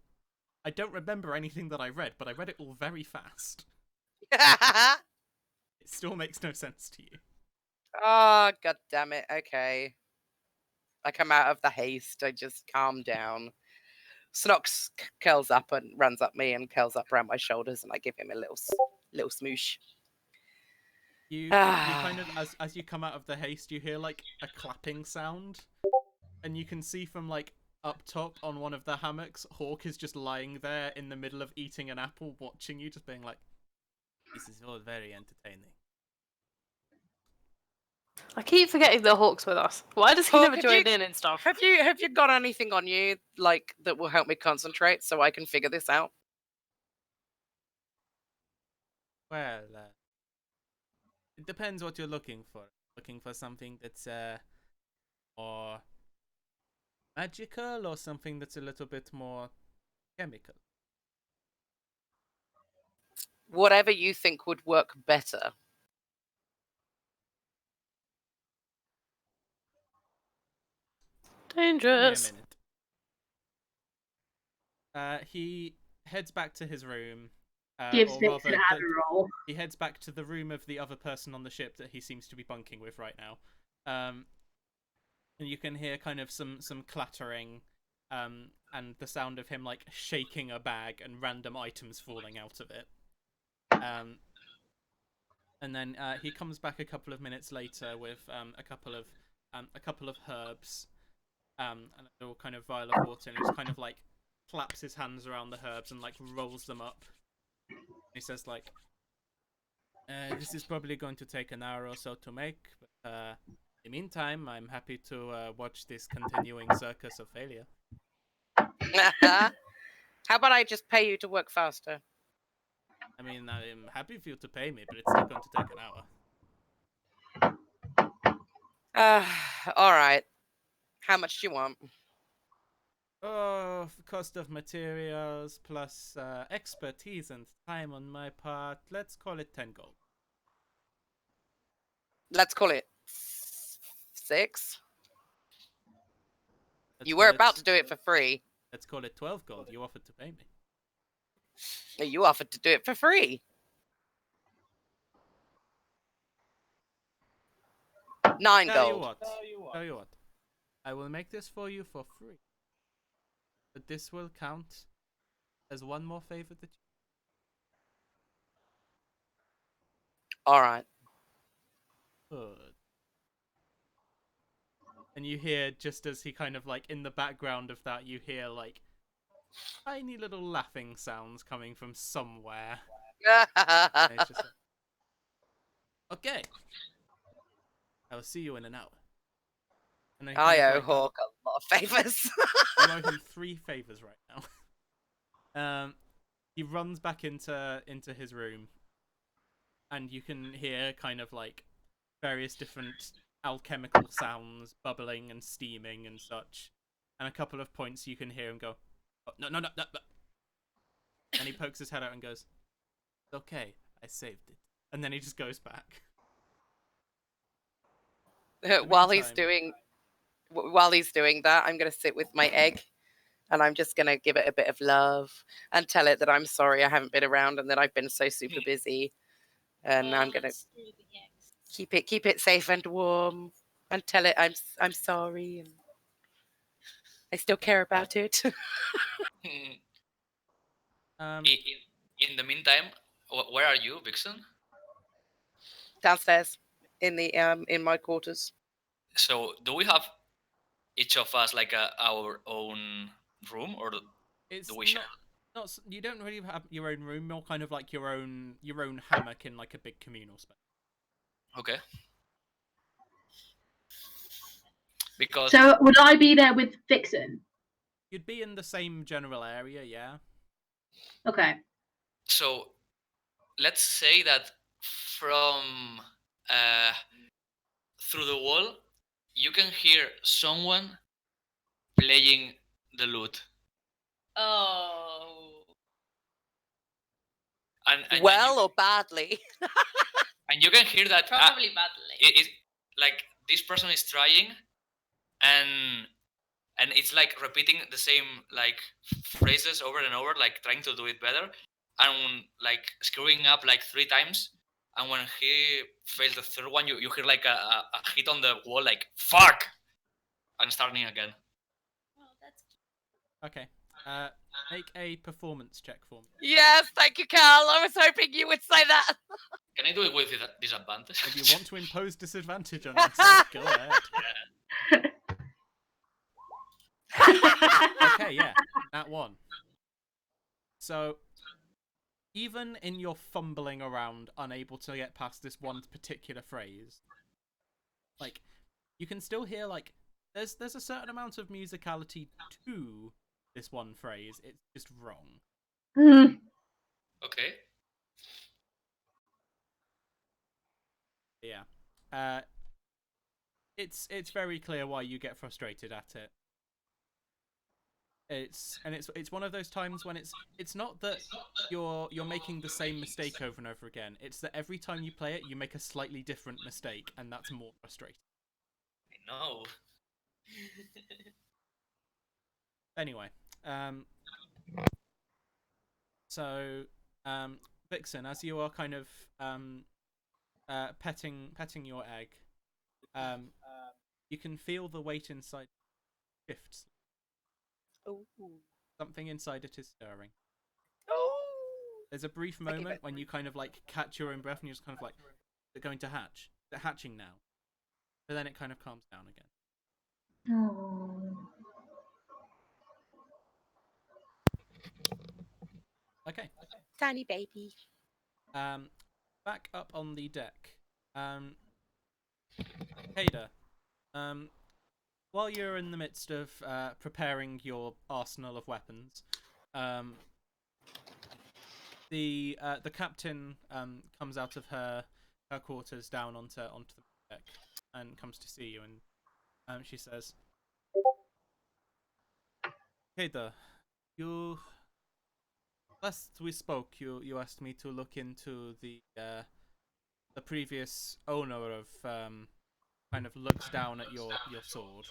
I don't remember anything that I read, but I read it all very fast. It still makes no sense to you. Oh, god damn it. Okay. I come out of the haste. I just calm down. Snox curls up and runs up me and curls up around my shoulders, and I give him a little smoosh. You kind of, as you come out of the haste, you hear like a clapping sound, and you can see from like up top on one of the hammocks, Hawk is just lying there in the middle of eating an apple, watching you, just being like, "This is all very entertaining." I keep forgetting that Hawk's with us. Why does he Hawk, never join in and stuff? Have you got anything on you like that will help me concentrate so I can figure this out? Well, it depends what you're looking for. Looking for something that's more magical, or something that's a little bit more chemical. Whatever you think would work better. Give me a Dangerous. minute. He heads back to his room. Gives or Vixen rather, Adderall. he heads back to the room of the other person on the ship that he seems to be bunking with right now. And you can hear kind of some clattering, and the sound of him like shaking a bag and random items falling out of it. And then he comes back a couple of minutes later with a couple of herbs, and a little kind of vial of water, and he just kind of like claps his hands around the herbs and like rolls them up. He says like, "This is probably going to take an hour or so to make, but in the meantime, I'm happy to watch this continuing circus of failure." How about I just pay you to work faster? I mean, I'm happy for you to pay me, but it's still going to take an hour. All right. How much do you want? Oh, cost of materials plus expertise and time on my part. Let's call it 10 gold. Let's call it 6. Let's You call were it- about to do it for free. Let's call it 12 gold. You offered to pay me. You offered to do it for free. 9 Tell you gold. what. Tell you what. I will make this for you for free. But this will count as one more favor that you... All right. Good. And you hear, just as he kind of like, in the background of that, you hear like tiny little laughing sounds coming from somewhere. And it's just like, okay. I will see you in an hour. And then he I kind owe of, like, Hawk a lot of favors. you owe him 3 favors right now. He runs back into his room, and you can hear kind of like various different alchemical sounds bubbling and steaming and such. And a couple of points you can hear him go, oh, no. And he pokes his head out and goes, it's okay, I saved it. And then he just goes back. while he's meantime- doing that, I'm gonna sit with my egg, and I'm just gonna give it a bit of love and tell it that I'm sorry I haven't been around and that I've been so super busy, and I'm gonna Screw the eggs. keep it safe and warm, and tell it I'm sorry and I still care about it. in, Um, in the meantime, where are you, Vixen? Downstairs in my quarters. So, do we have each of us like our own room, or it's do we share? not. You don't really have your own room. More kind of like your own hammock in like a big communal space. Okay. Because So would I be there with Vixen? You'd be in the same general area, yeah. Okay. so, let's say that from through the wall, you can hear someone playing the lute, Oh. and Well or badly? and you can hear that Probably badly. it like this person is trying, and it's like repeating the same like phrases over and over, like trying to do it better, and like screwing up like 3 times. And when he fails the third one, you hear like a hit on the wall, like fuck, and starting again. Oh, that's cute. Okay. Make a performance check for me. Yes, thank you, Carl. I was hoping you would say that. Can I do it with disadvantage? If you want to impose disadvantage on yourself, go ahead. Okay, yeah, that one. So, even in your fumbling around, unable to get past this one particular phrase, like, you can still hear, like, there's a certain amount of musicality to this one phrase. It's just wrong. Hmm. Okay. Yeah. It's very clear why you get frustrated at it. It's one of those times when it's not that you're making the same mistake over and over again. It's that every time you play it, you make a slightly different mistake, and that's more frustrating. I know. Anyway, so Vixen, as you are kind of petting your egg, you can feel the weight inside shifts. Ooh. Something inside it is stirring. Oh. There's a brief moment when you kind of like catch your own breath and you're just kind of like, is it going to hatch? Is it hatching now? But then it kind of calms down again. Oh. Okay. Tiny baby. Back up on the deck. Hader, while you're in the midst of preparing your arsenal of weapons, the captain comes out of her quarters down onto the deck. and comes to see you, and she says, "Ada, you last we spoke, you asked me to look into the previous owner of kind of looks down at your sword.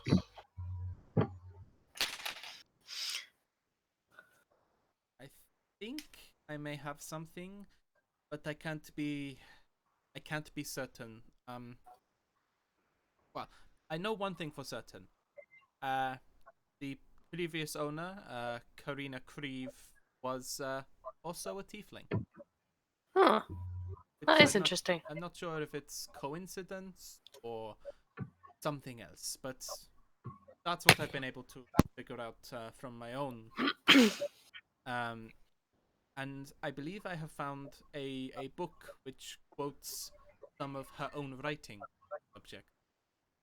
I think I may have something, but I can't be certain. Well, I know one thing for certain. The previous owner, Karina Creve, was also a tiefling. Huh. That is I'm interesting. I'm not sure if it's coincidence or something else, but that's what I've been able to figure out from my own. Um, and I believe I have found a book which quotes some of her own writing subject.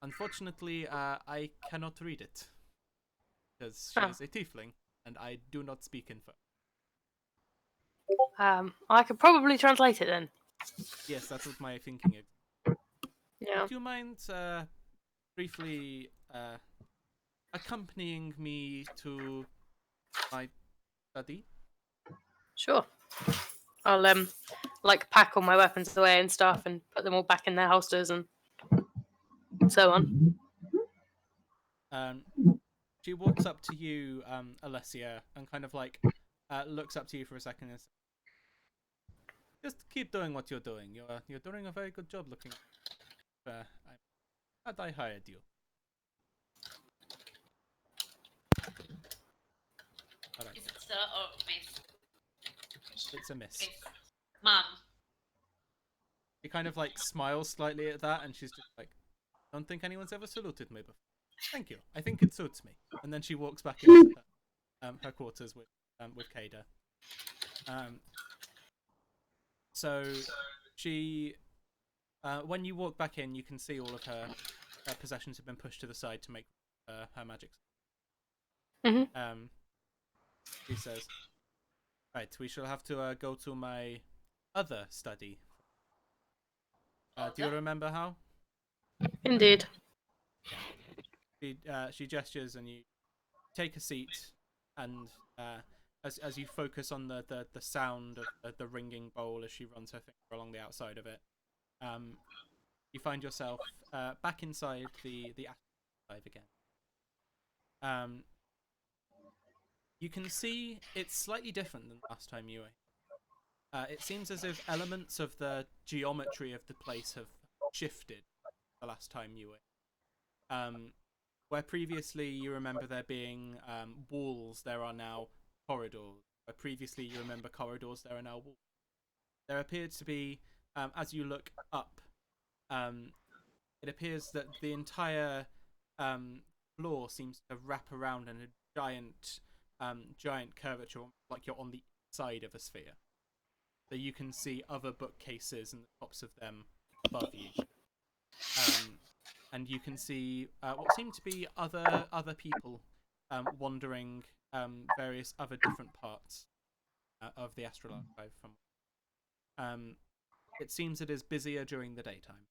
Unfortunately, I cannot read it because she Oh. is a tiefling and I do not speak Info. I could probably translate it then. Yes, that's what my thinking is. Yeah. Would you mind briefly accompanying me to my study? Sure. I'll like pack all my weapons away and stuff and put them all back in their holsters and so on. She walks up to you, Alessia, and kind of like looks up to you for a second and says, "Just keep doing what you're doing. You're doing a very good job looking. I'm glad I hired you." All right, Is it sir or miss? it's a miss. Miss. Mom. She kind of like smiles slightly at that, and she's just like, "Don't think anyone's ever saluted me before. Thank you. I think it suits me." And then she walks back into her quarters with Kada. So she, when you walk back in, you can see all of her possessions have been pushed to the side to make her magic. Mhm. She says, "Right, we shall have to go to my other study. Do you remember how?" Indeed. She gestures, and you take a seat, and as you focus on the sound of the ringing bowl as she runs her finger along the outside of it, you find yourself back inside the Hive again. You can see it's slightly different than last time you were. It seems as if elements of the geometry of the place have shifted the last time you were. Where previously you remember there being walls, there are now corridors. Where previously you remember corridors, there are now walls. There appears to be, as you look up, it appears that the entire floor seems to wrap around in a giant curvature, like you're on the side of a sphere. So you can see other bookcases and the tops of them above you. And you can see what seem to be other people wandering various other different parts of the astral archive. It seems it is busier during the daytime.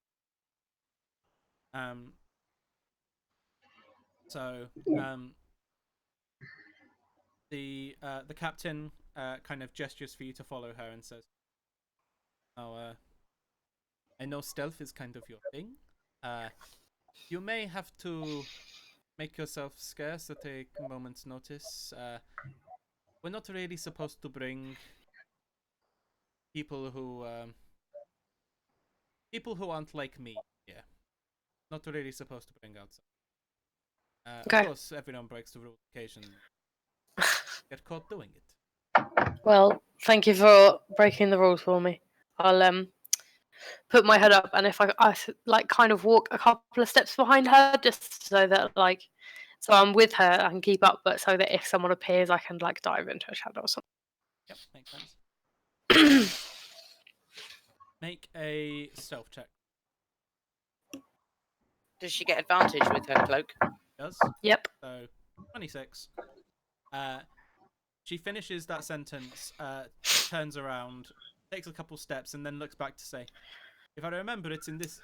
The captain kind of gestures for you to follow her and says, "Oh, I know stealth is kind of your thing. You may have to make yourself scarce at a moment's notice. We're not really supposed to bring people who aren't like me here. Not really supposed to bring outside. Okay. Of course, everyone breaks the rules occasionally. Get caught doing it." Well, thank you for breaking the rules for me. I'll put my head up, and if I like kind of walk a couple of steps behind her, just so that like, so I'm with her, I can keep up, but so that if someone appears, I can like dive into a shadow or something. Yep, makes sense. Make a stealth check. Does she get advantage with her cloak? Does. Yep. So 26. She finishes that sentence, turns around, takes a couple steps, and then looks back to say, "If I remember, it's in this."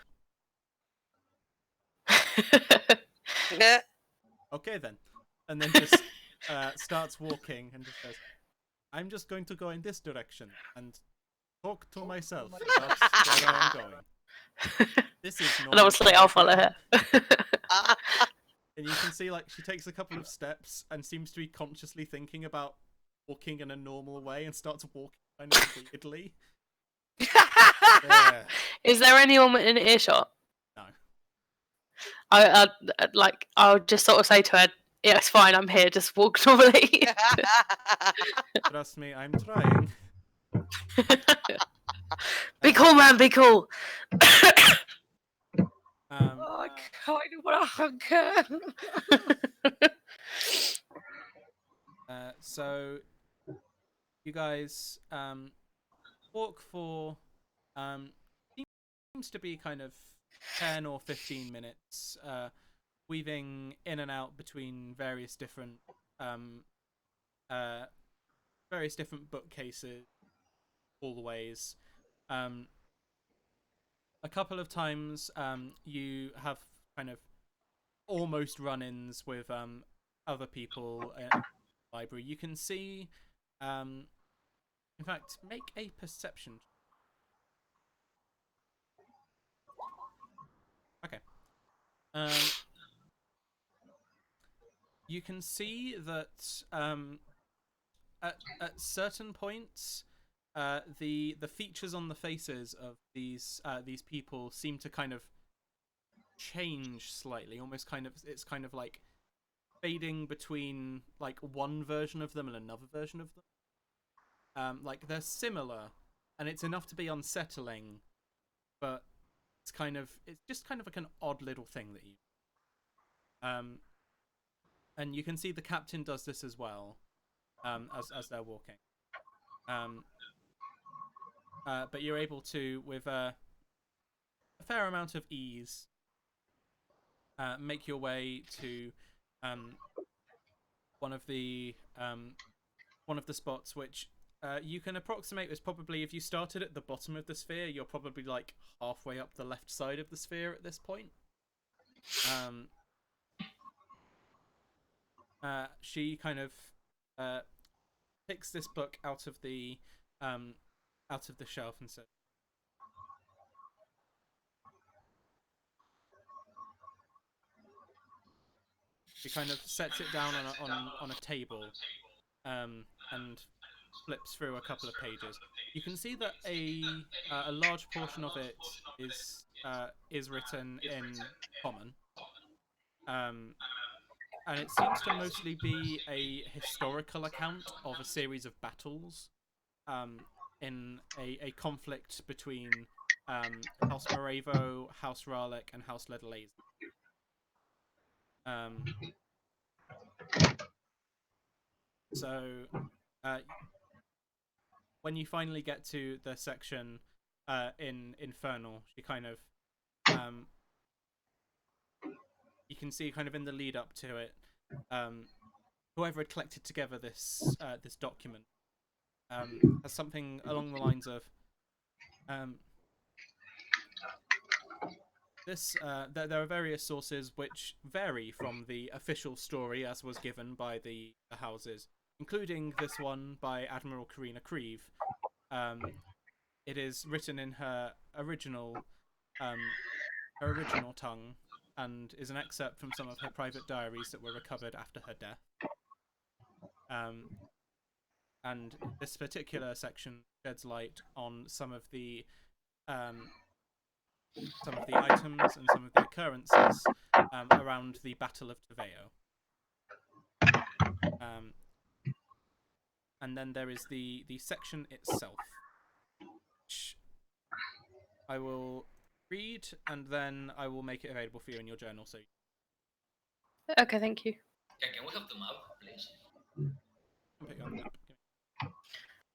Okay then, and then just starts walking and just says, "I'm just going to go in this direction and talk to myself about where I am going. This is And normal obviously, I'll follow behavior." her. And you can see, like, she takes a couple of steps and seems to be consciously thinking about walking in a normal way and starts walking kind of weirdly. Yeah. Is there anyone in earshot? No. I'll just sort of say to her, "Yeah, it's fine. I'm here. Just walk normally." Trust me, I'm trying. Be cool, man. Be cool. Oh, I kind of want to hug her. So you guys walk for seems to be kind of 10 or 15 minutes, weaving in and out between various different bookcases, hallways. A couple of times you have kind of almost run-ins with other people in the library. You can see, in fact, make a perception. Okay. You can see that at certain points, the features on the faces of these people seem to kind of change slightly. Almost kind of, it's kind of like fading between like one version of them and another version of them. Like they're similar, and it's enough to be unsettling, but it's just kind of like an odd little thing that you. And you can see the captain does this as well, as they're walking. But you're able to, with a fair amount of ease, make your way to one of the spots which you can approximate was probably, if you started at the bottom of the sphere, you're probably like halfway up the left side of the sphere at this point. She kind of picks this book out of the shelf and says, she kind of sets it down on a table, and flips through a couple of pages. You can see that a large portion of it is written in common, and it seems to mostly be a historical account of a series of battles, in a conflict between House Morevo, House Ralek, and House Ledelaze. So when you finally get to the section in Infernal, she kind of you can see kind of in the lead up to it, whoever had collected together this document has something along the lines of there are various sources which vary from the official story as was given by the houses, including this one by Admiral Karina Creve. It is written in her original tongue, and is an excerpt from some of her private diaries that were recovered after her death. And this particular section sheds light on some of the items and some of the occurrences around the Battle of Teveo. And then there is the section itself, which I will read, and then I will make it available for you in your journal. So. Okay, thank you. Yeah, can we have the map, please? I'll put you on the map.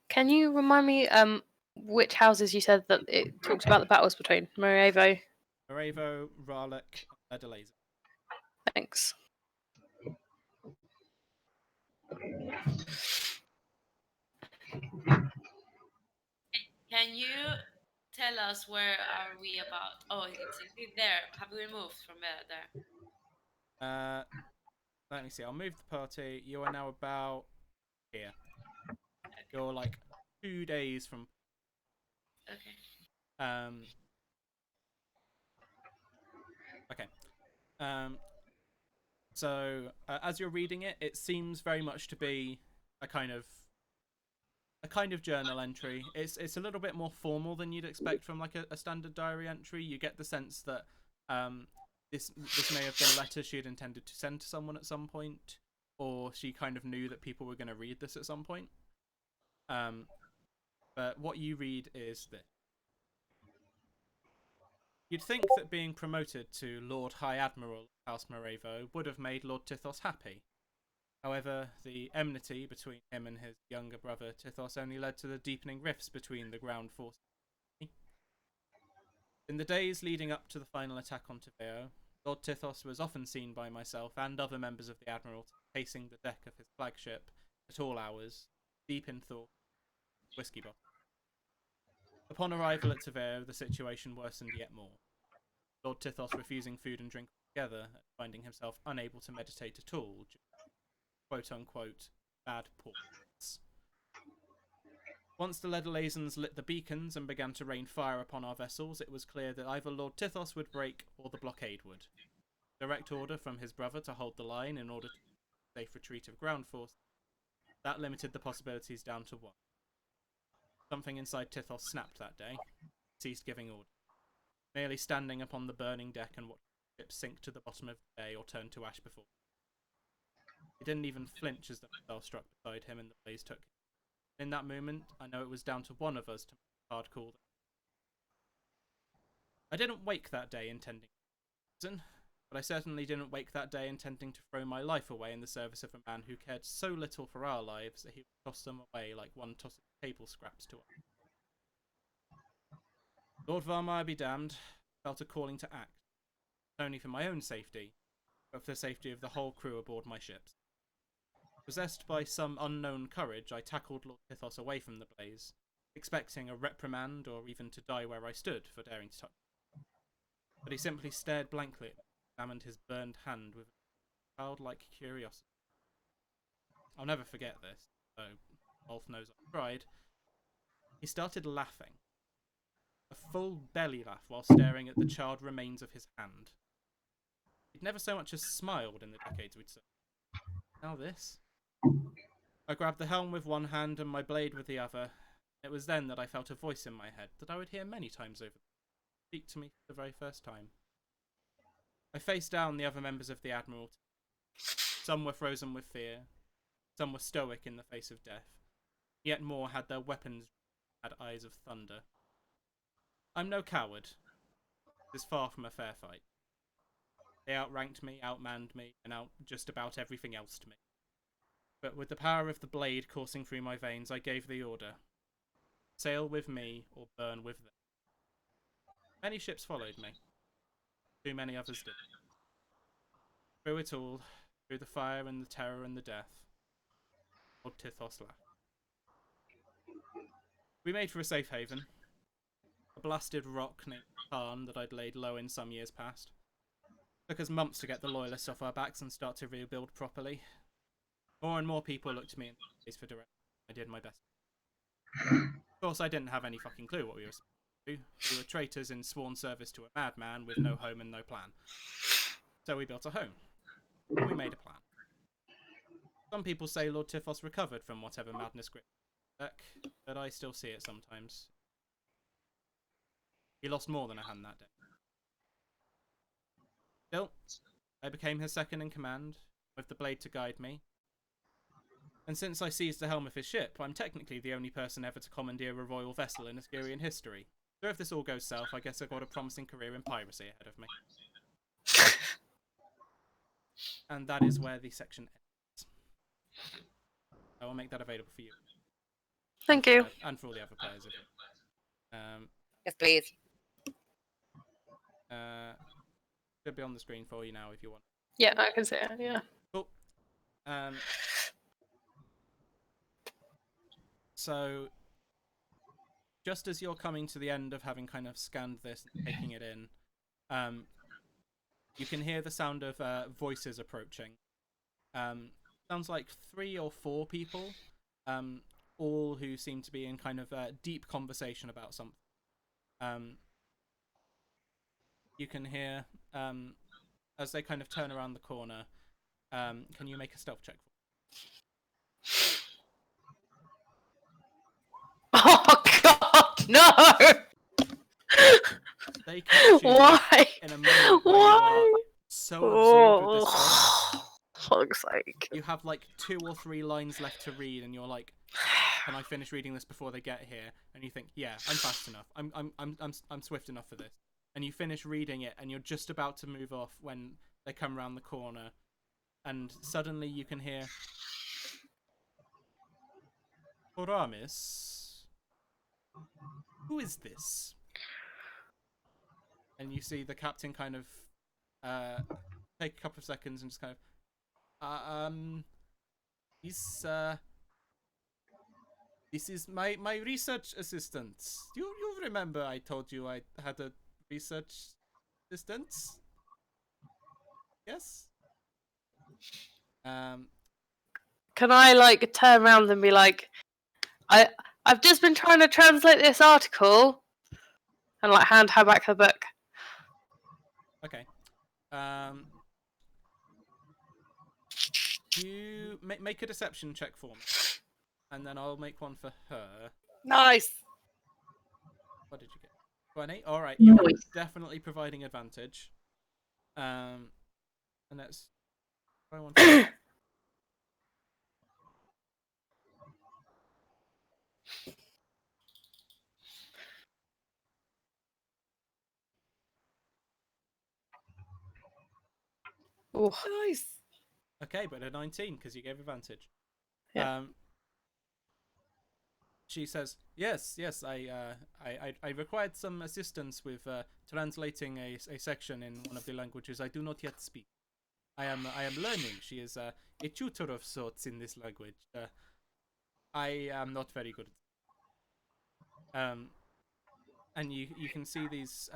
Can you remind me which houses you said that it talked about the battles between? Morevo. Morevo, Ralek, and Ledelaze. Thanks. Can you tell us where are we about? Oh, it's there. Have we moved from there? Let me see. I'll move the party. You are now about here. You're like 2 days from. Okay. Okay. So as you're reading it, it seems very much to be a kind of journal entry. It's a little bit more formal than you'd expect from like a standard diary entry. You get the sense that this may have been a letter she had intended to send to someone at some point, or she kind of knew that people were going to read this at some point. But what you read is this. You'd think that being promoted to Lord High Admiral of House Morevo would have made Lord Tithos happy. However, the enmity between him and his younger brother Tithos only led to the deepening rifts between the ground forces. In the days leading up to the final attack on Teveo, Lord Tithos was often seen by myself and other members of the Admiralty pacing the deck of his flagship at all hours, deep in thought, whiskey bottle. Upon arrival at Teveo, the situation worsened yet more. Lord Tithos refusing food and drink altogether, and finding himself unable to meditate at all, quote-unquote, bad ports. Once the Leddelazens lit the beacons and began to rain fire upon our vessels, it was clear that either Lord Tithos would break or the blockade would. Direct order from his brother to hold the line in order to safe retreat of ground force, that limited the possibilities down to one. Something inside Tithos snapped that day, ceased giving orders, merely standing upon the burning deck and watching the ship sink to the bottom of the bay or turn to ash before. He didn't even flinch as the missile struck beside him and the blaze took him. In that moment, I know it was down to one of us to make a hard call. I didn't wake that day intending to prison, but I certainly didn't wake that day intending to throw my life away in the service of a man who cared so little for our lives that he would toss them away like one tosses table scraps to us. Lord Varmire be damned, felt a calling to act, not only for my own safety, but for the safety of the whole crew aboard my ships. Possessed by some unknown courage, I tackled Lord Tithos away from the blaze, expecting a reprimand or even to die where I stood for daring to touch him. But he simply stared blankly at me, examined his burned hand with a childlike curiosity. I'll never forget this, though Wolf knows I tried. He started laughing, a full belly laugh while staring at the charred remains of his hand. He'd never so much as smiled in the decades we'd served. Now this? I grabbed the helm with one hand and my blade with the other. It was then that I felt a voice in my head that I would hear many times over speak to me for the very first time. I faced down the other members of the Admiralty. Some were frozen with fear, some were stoic in the face of death, yet more had their weapons had eyes of thunder. I'm no coward. It is far from a fair fight. They outranked me, outmanned me, and out just about everything else to me. But with the power of the blade coursing through my veins, I gave the order. Sail with me, or burn with them. Many ships followed me. Too many others did. Through it all, through the fire and the terror and the death, Lord Tithos laughed. We made for a safe haven. A blasted rock named Khan that I'd laid low in some years past. Took us months to get the loyalists off our backs and start to rebuild properly. More and more people looked to me in the face for direction. I did my best. Of course, I didn't have any fucking clue what we were supposed to do. We were traitors in sworn service to a madman with no home and no plan. So we built a home. And we made a plan. Some people say Lord Tithos recovered from whatever madness gripped his deck, but I still see it sometimes. He lost more than a hand that day. Still, I became his second in command, with the blade to guide me. And since I seized the helm of his ship, I'm technically the only person ever to commandeer a royal vessel in Escurian history. So if this all goes south, I guess I've got a promising career in piracy ahead of me. And that is where the section ends. I will make that available for you. Thank you. And for all the other players. Yes, please. Should be on the screen for you now if you want. Yeah, I can see it, yeah. Cool. So, just as you're coming to the end of having kind of scanned this and taking it in, You can hear the sound of voices approaching. Sounds like 3 or 4 people, all who seem to be in kind of deep conversation about something. You can hear as they kind of turn around the corner. Can you make a stealth check? Oh God, no! They catch you Why? in a moment where you Why? are so absorbed with this book. Oh, fuck's sake! You have like 2 or 3 lines left to read, and you're like, "Can I finish reading this before they get here?" And you think, "Yeah, I'm fast enough. I'm swift enough for this." And you finish reading it, and you're just about to move off when they come around the corner, and suddenly you can hear, "Oramis, who is this?" And you see the captain kind of take a couple of seconds and just kind of, he's this is my research assistant. You remember I told you I had a research assistant? Yes. Can I like turn around and be like, I've just been trying to translate this article, and like hand her back the book. Okay. You make a deception check for me, and then I'll make one for her. Nice. What did you get? 20. All right. You are Nice. definitely providing advantage. And that's. I want. For Ooh. Nice. Okay, but a 19 because you gave advantage. Yeah. She says, "Yes, yes. I required some assistance with translating a section in one of the languages I do not yet speak. I am learning. She is a tutor of sorts in this language. I am not very good. And you can see these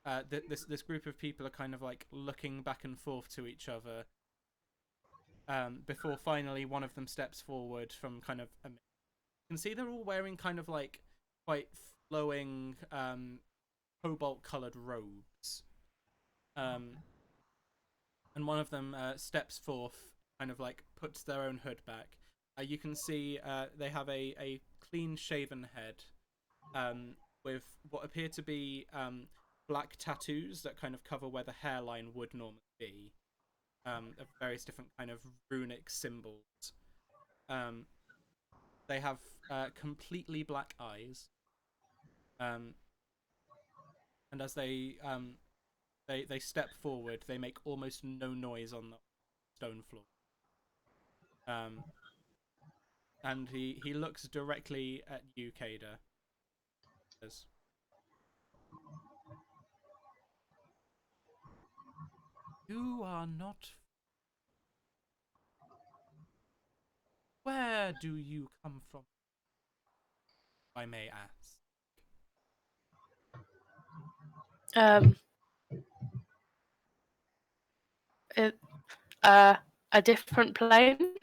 this group of people are kind of like looking back and forth to each other. Before finally one of them steps forward from kind of you can see they're all wearing kind of like quite flowing cobalt colored robes. And one of them steps forth, kind of like puts their own hood back. You can see they have a clean shaven head with what appear to be black tattoos that kind of cover where the hairline would normally be, of various different kind of runic symbols. They have completely black eyes, and as they step forward, they make almost no noise on the stone floor. And he looks directly at you, Kada. Says, "You are not. Where do you come from, if I may ask?" It, a different plane.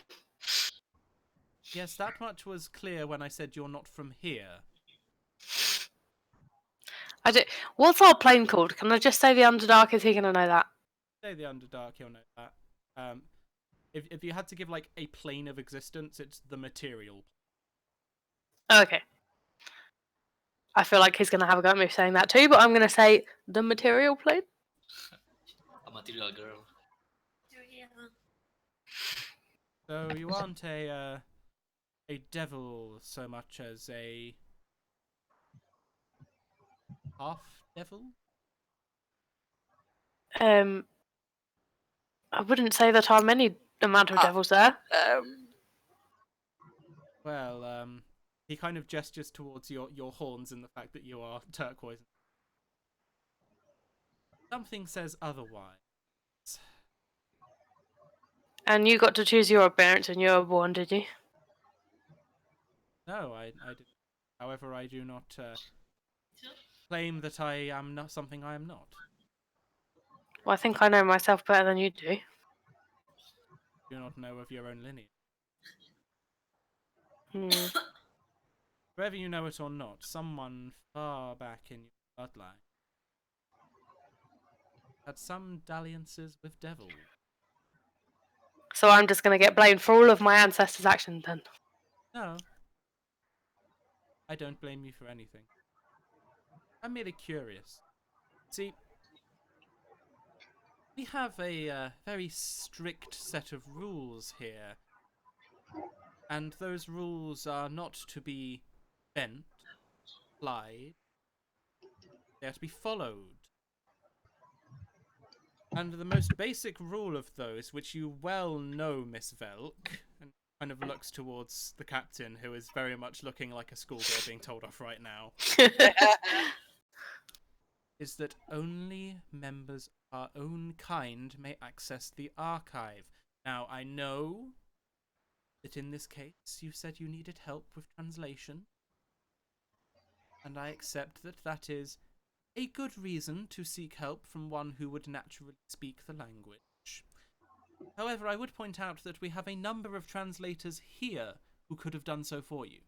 Yes, that much was clear when I said you're not from here. I do. What's our plane called? Can I just say the Underdark? Is he gonna know that? Say the Underdark, he'll know that. If you had to give like a plane of existence, it's the material. Okay. I feel like he's gonna have a go at me saying that too, but I'm gonna say the material plane. A material girl. So you aren't a devil so much as a half devil? I wouldn't say that I'm any amount of devils there. Well, he kind of gestures towards your horns and the fact that you are turquoise. Something says otherwise. And you got to choose your appearance when you were born, did you? No, I didn't. However, I do not claim that I am not something I am not. Well, I think I know myself better than you do. Do not know of your own lineage. Hmm. Whether you know it or not, someone far back in your bloodline had some dalliances with devils. So I'm just going to get blamed for all of my ancestors' actions then. No. I don't blame you for anything. I'm merely curious. See, we have a very strict set of rules here. And those rules are not to be bent, applied. They are to be followed. And the most basic rule of those, which you well know, Miss Velk, and kind of looks towards the captain, who is very much looking like a schoolgirl being told off right now, is that only members of our own kind may access the archive. Now, I know that in this case you said you needed help with translation, and I accept that that is a good reason to seek help from one who would naturally speak the language. However, I would point out that we have a number of translators here who could have done so for you,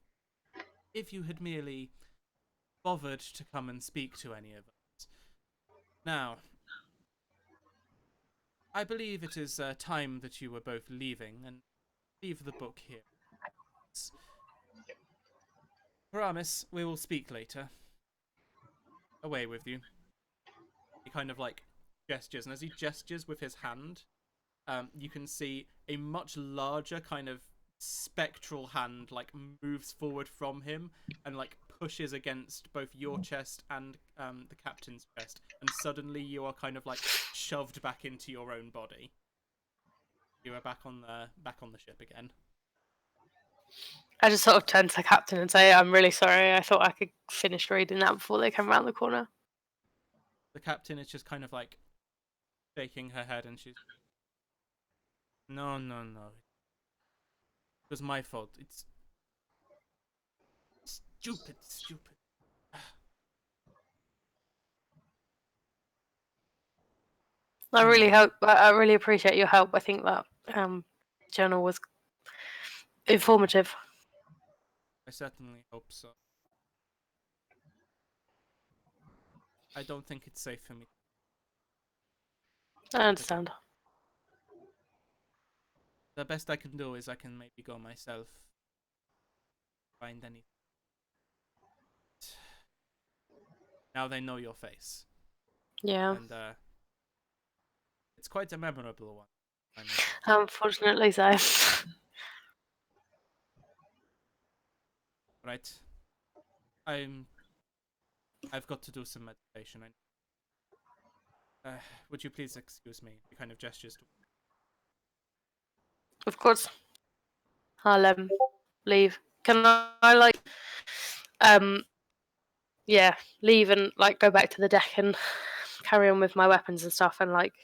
if you had merely bothered to come and speak to any of us. Now, I believe it is time that you were both leaving, and leave the book here. Promise, we will speak later. Away with you. He kind of like gestures, and as he gestures with his hand, you can see a much larger kind of spectral hand like moves forward from him and like pushes against both your chest and the captain's chest, and suddenly you are kind of like shoved back into your own body. You are back on the ship again. I just sort of turn to the captain and say, I'm really sorry. I thought I could finish reading that before they came around the corner. The captain is just kind of like shaking her head, and she's, no. It was my fault. It's stupid. I really hope. I really appreciate your help. I think that journal was informative. I certainly hope so. I don't think it's safe for me. I understand. The best I can do is I can maybe go myself. Find anything. Now they know your face. Yeah. And it's quite a memorable one. Unfortunately so. Right. I've got to do some meditation. Would you please excuse me? He kind of gestures to. Of course. I'll leave. Can I like yeah, leave and like go back to the deck and carry on with my weapons and stuff, and like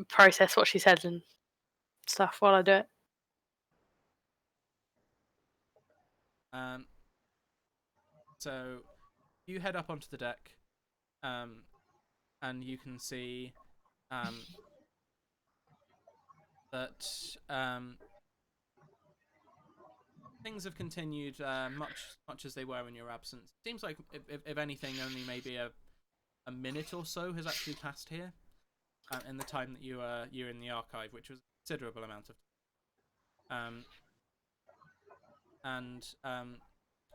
process what she said and stuff while I do it. So you head up onto the deck, and you can see that things have continued much as they were in your absence. It seems like, if anything, only maybe a minute or so has actually passed here in the time that you're in the archive, which was a considerable amount of time. And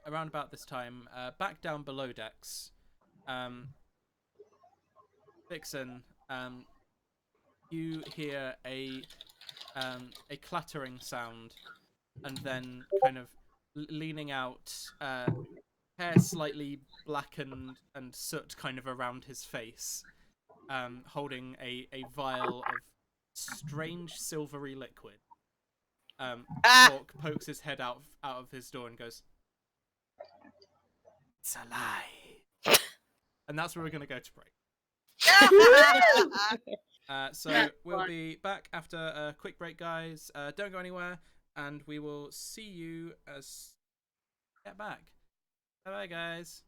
around about this time, back down below decks, Vixen, you hear a clattering sound, and then kind of leaning out, hair slightly blackened and soot kind of around his face, holding a vial of strange silvery liquid. Hawk pokes his head out of his door and goes, "It's a lie." And that's where we're going to go to break. So we'll be back after a quick break, guys. Don't go anywhere, and we will see you as get back. Bye, guys.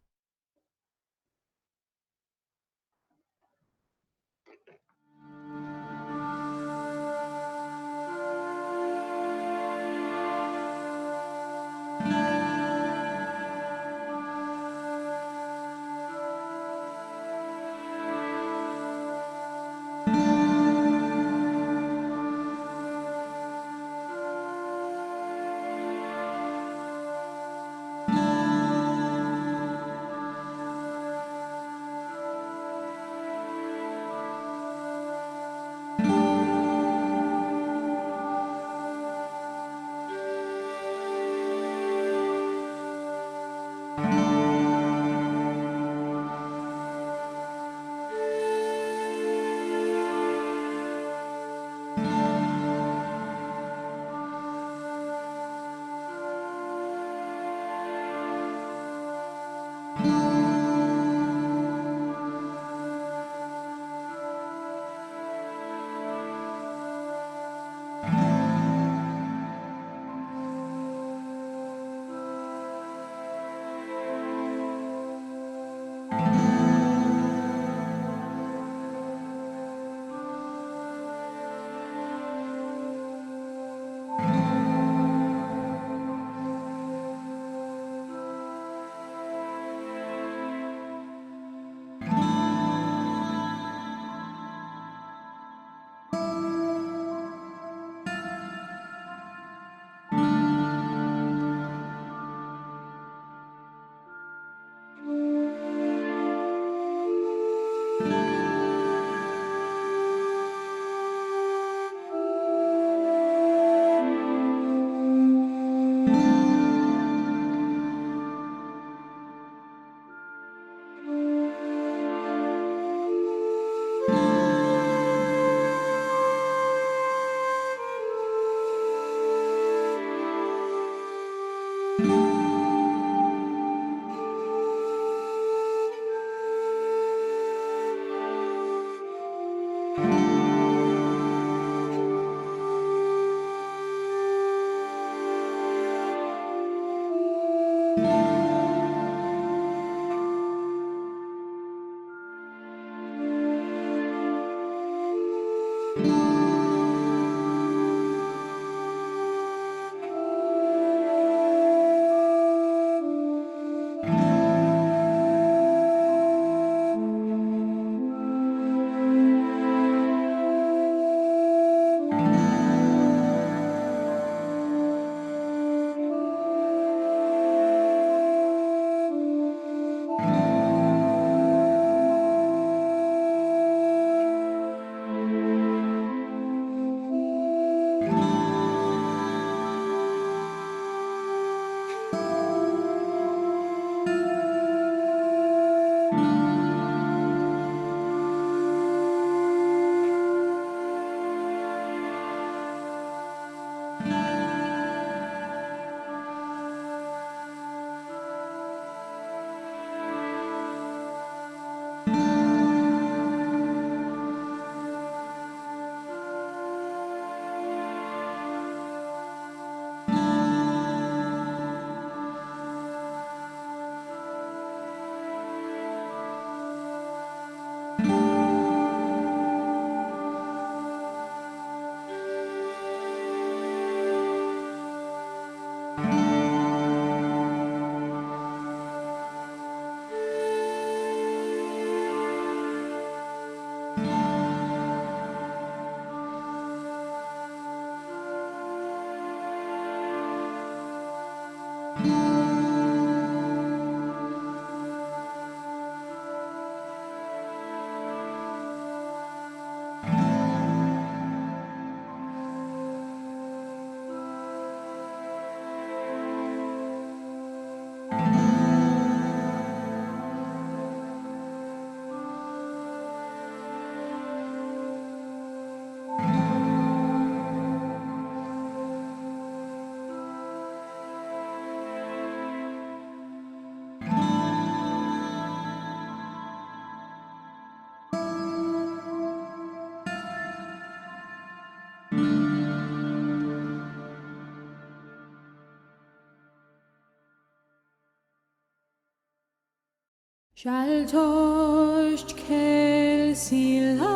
Shaltosh Kelsila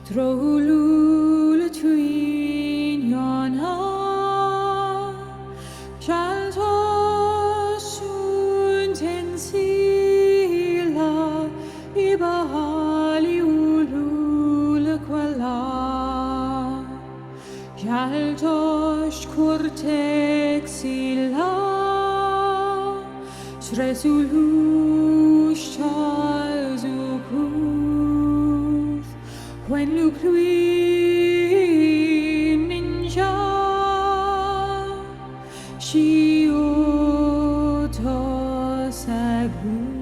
Troulul Twin Yana Shaltosh Untensila Ibahali Ulul Kwala Shaltosh Kurtexila Shresulush Chazukuth when Luklui Ninja Shioto Sagrust.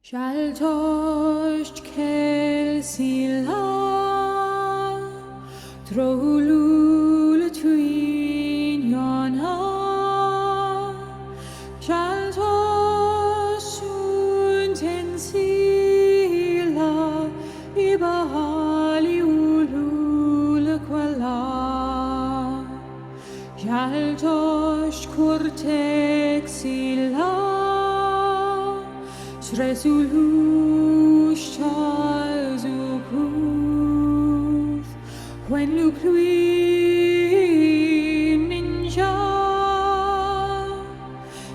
Shaltosh Kelsila Troulul Twin Yana Shaltosh Untensila Ibahali Ulul Kwala Shaltosh Kurtexila Shresulush Chazukuth when Luplui Ninja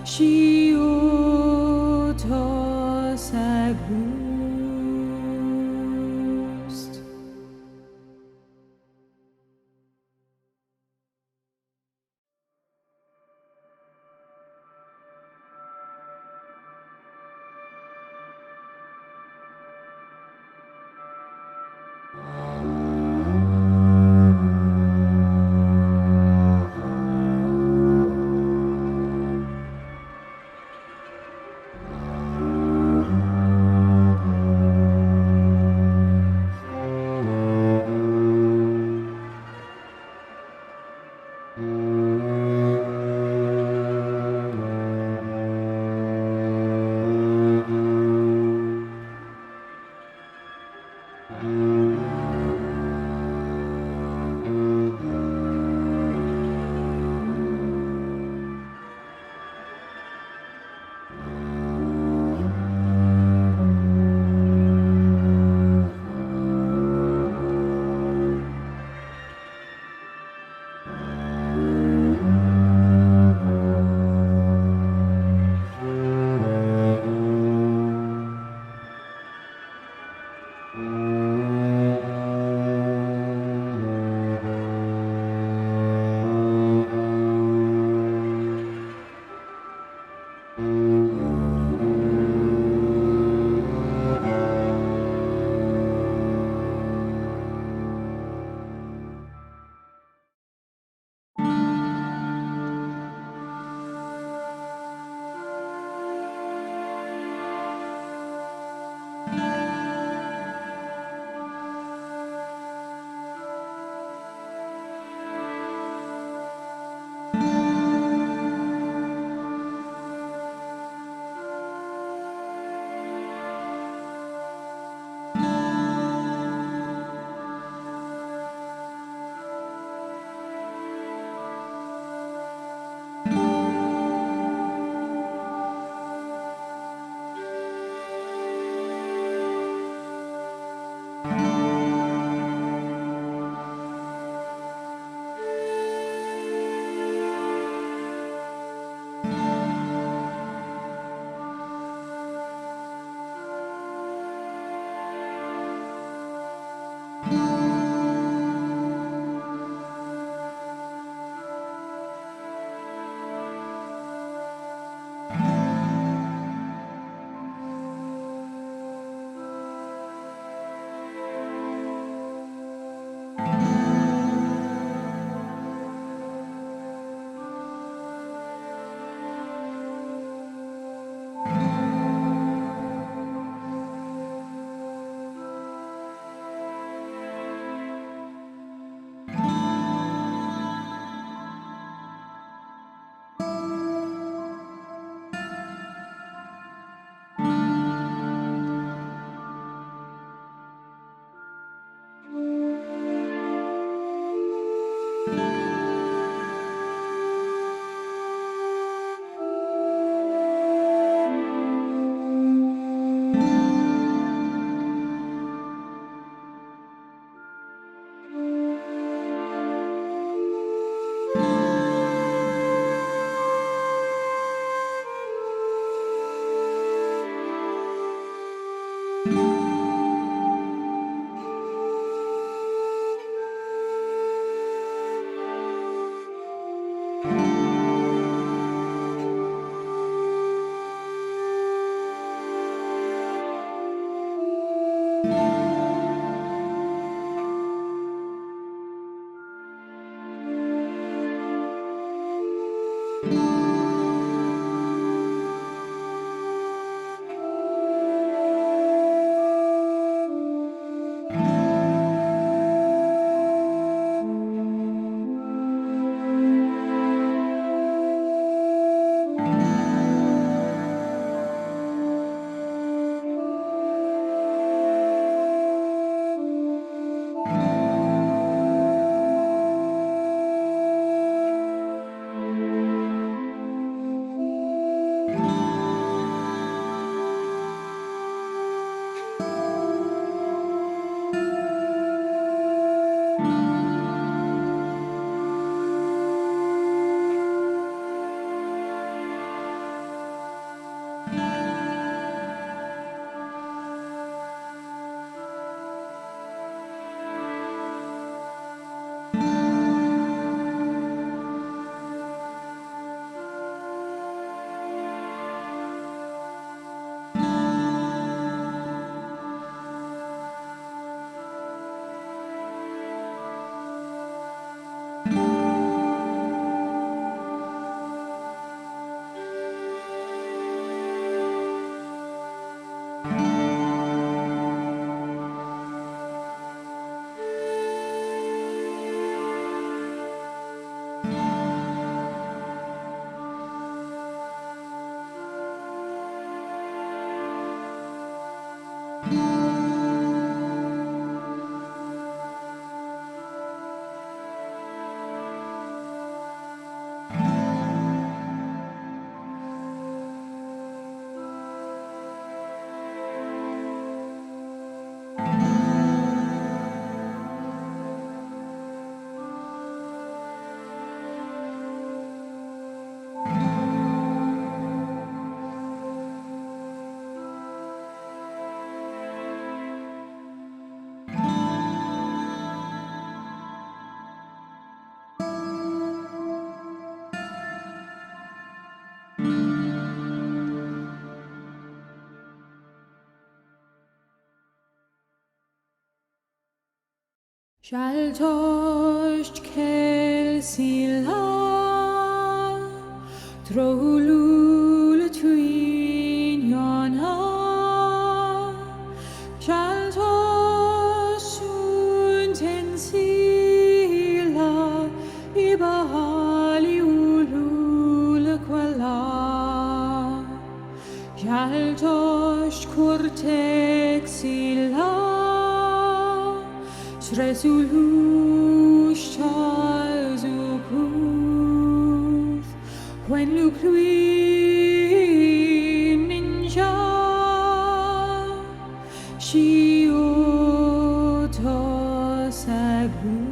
Shioto Sagbust. Shaltosh kelsila troulul twin yana Shaltosh untensila ibahali ulul kwala Shaltosh kurtexila Sresulush chazukuth when Luklui ninja Shioto saglust.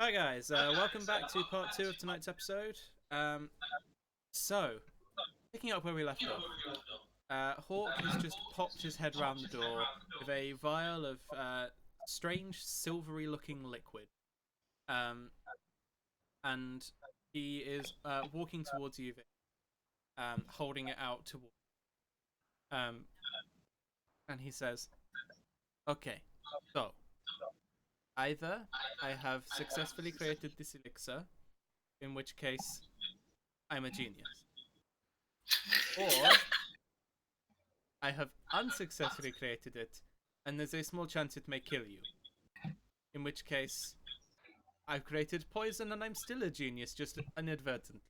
Hi guys, welcome back to part 2 of tonight's episode. So, picking up where we left off, Hawk has just popped his head round the door with a vial of strange silvery looking liquid. And he is walking towards you, Vic, holding it out towards and he says, okay, so either I have successfully created this elixir, in which case I'm a genius, or I have unsuccessfully created it, and there's a small chance it may kill you. In which case, I've created poison and I'm still a genius, just inadvertently.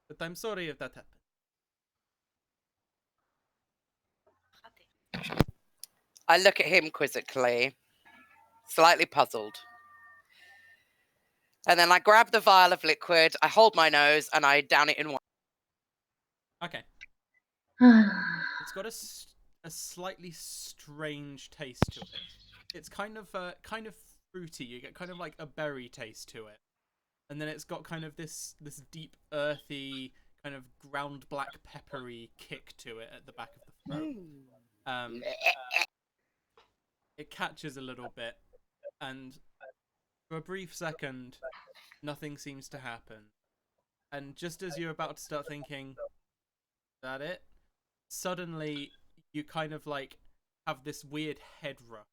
But I'm sorry if that happened. I look at him quizzically, slightly puzzled. And then I grab the vial of liquid, I hold my nose, and I down it in one. Okay. It's got a slightly strange taste to it. It's kind of fruity. You get kind of like a berry taste to it, and then it's got kind of this deep earthy kind of ground black peppery kick to it at the back of the throat. it catches a little bit, and for a brief second, nothing seems to happen. And just as you're about to start thinking, is that it? Suddenly, you kind of like have this weird head rush.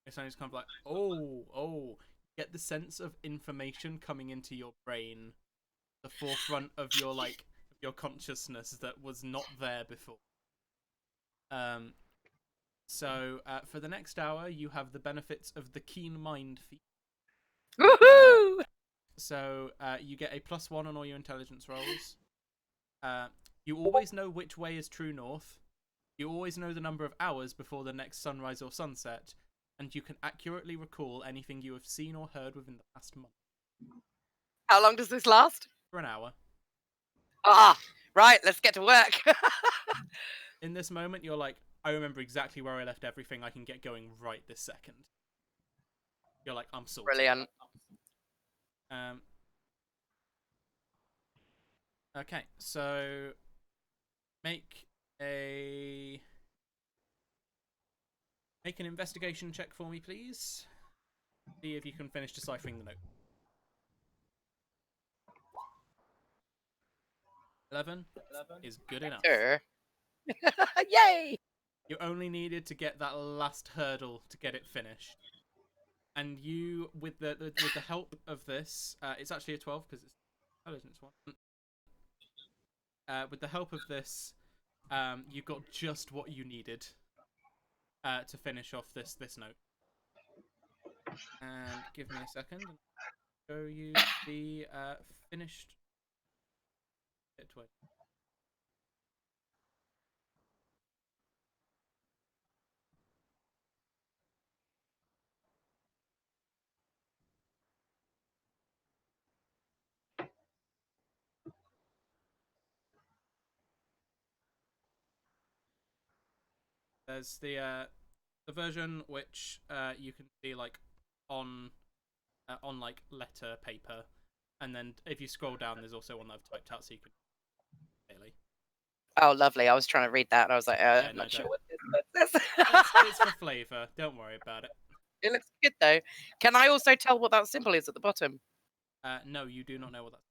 It's kind of like, oh, get the sense of information coming into your brain, the forefront of your your consciousness that was not there before. So for the next hour, you have the benefits of the Keen Mind feat. Woohoo! So you get a +1 on all your intelligence rolls. You always know which way is true north. You always know the number of hours before the next sunrise or sunset, and you can accurately recall anything you have seen or heard within the past month. How long does this last? For an hour. Ah, right, let's get to work. In this moment, you're like, I remember exactly where I left everything. I can get going right this second. You're like, I'm sorted. Brilliant. Okay, so make an investigation check for me, please. See if you can finish deciphering the note. 11 is good enough. Sure. Yay! You only needed to get that last hurdle to get it finished. And you, with the help of this, it's actually a 12 because it's intelligence one. With the help of this, you got just what you needed to finish off this note. And give me a second, and I'll show you the finished. There's the version which you can see like on like letter paper, and then if you scroll down, there's also one that I've typed out so you can daily. Oh, lovely. I was trying to read that and I was like, I'm not sure what this is. It's for flavour. Don't worry about it. It looks good though. Can I also tell what that symbol is at the bottom? No, you do not know what that.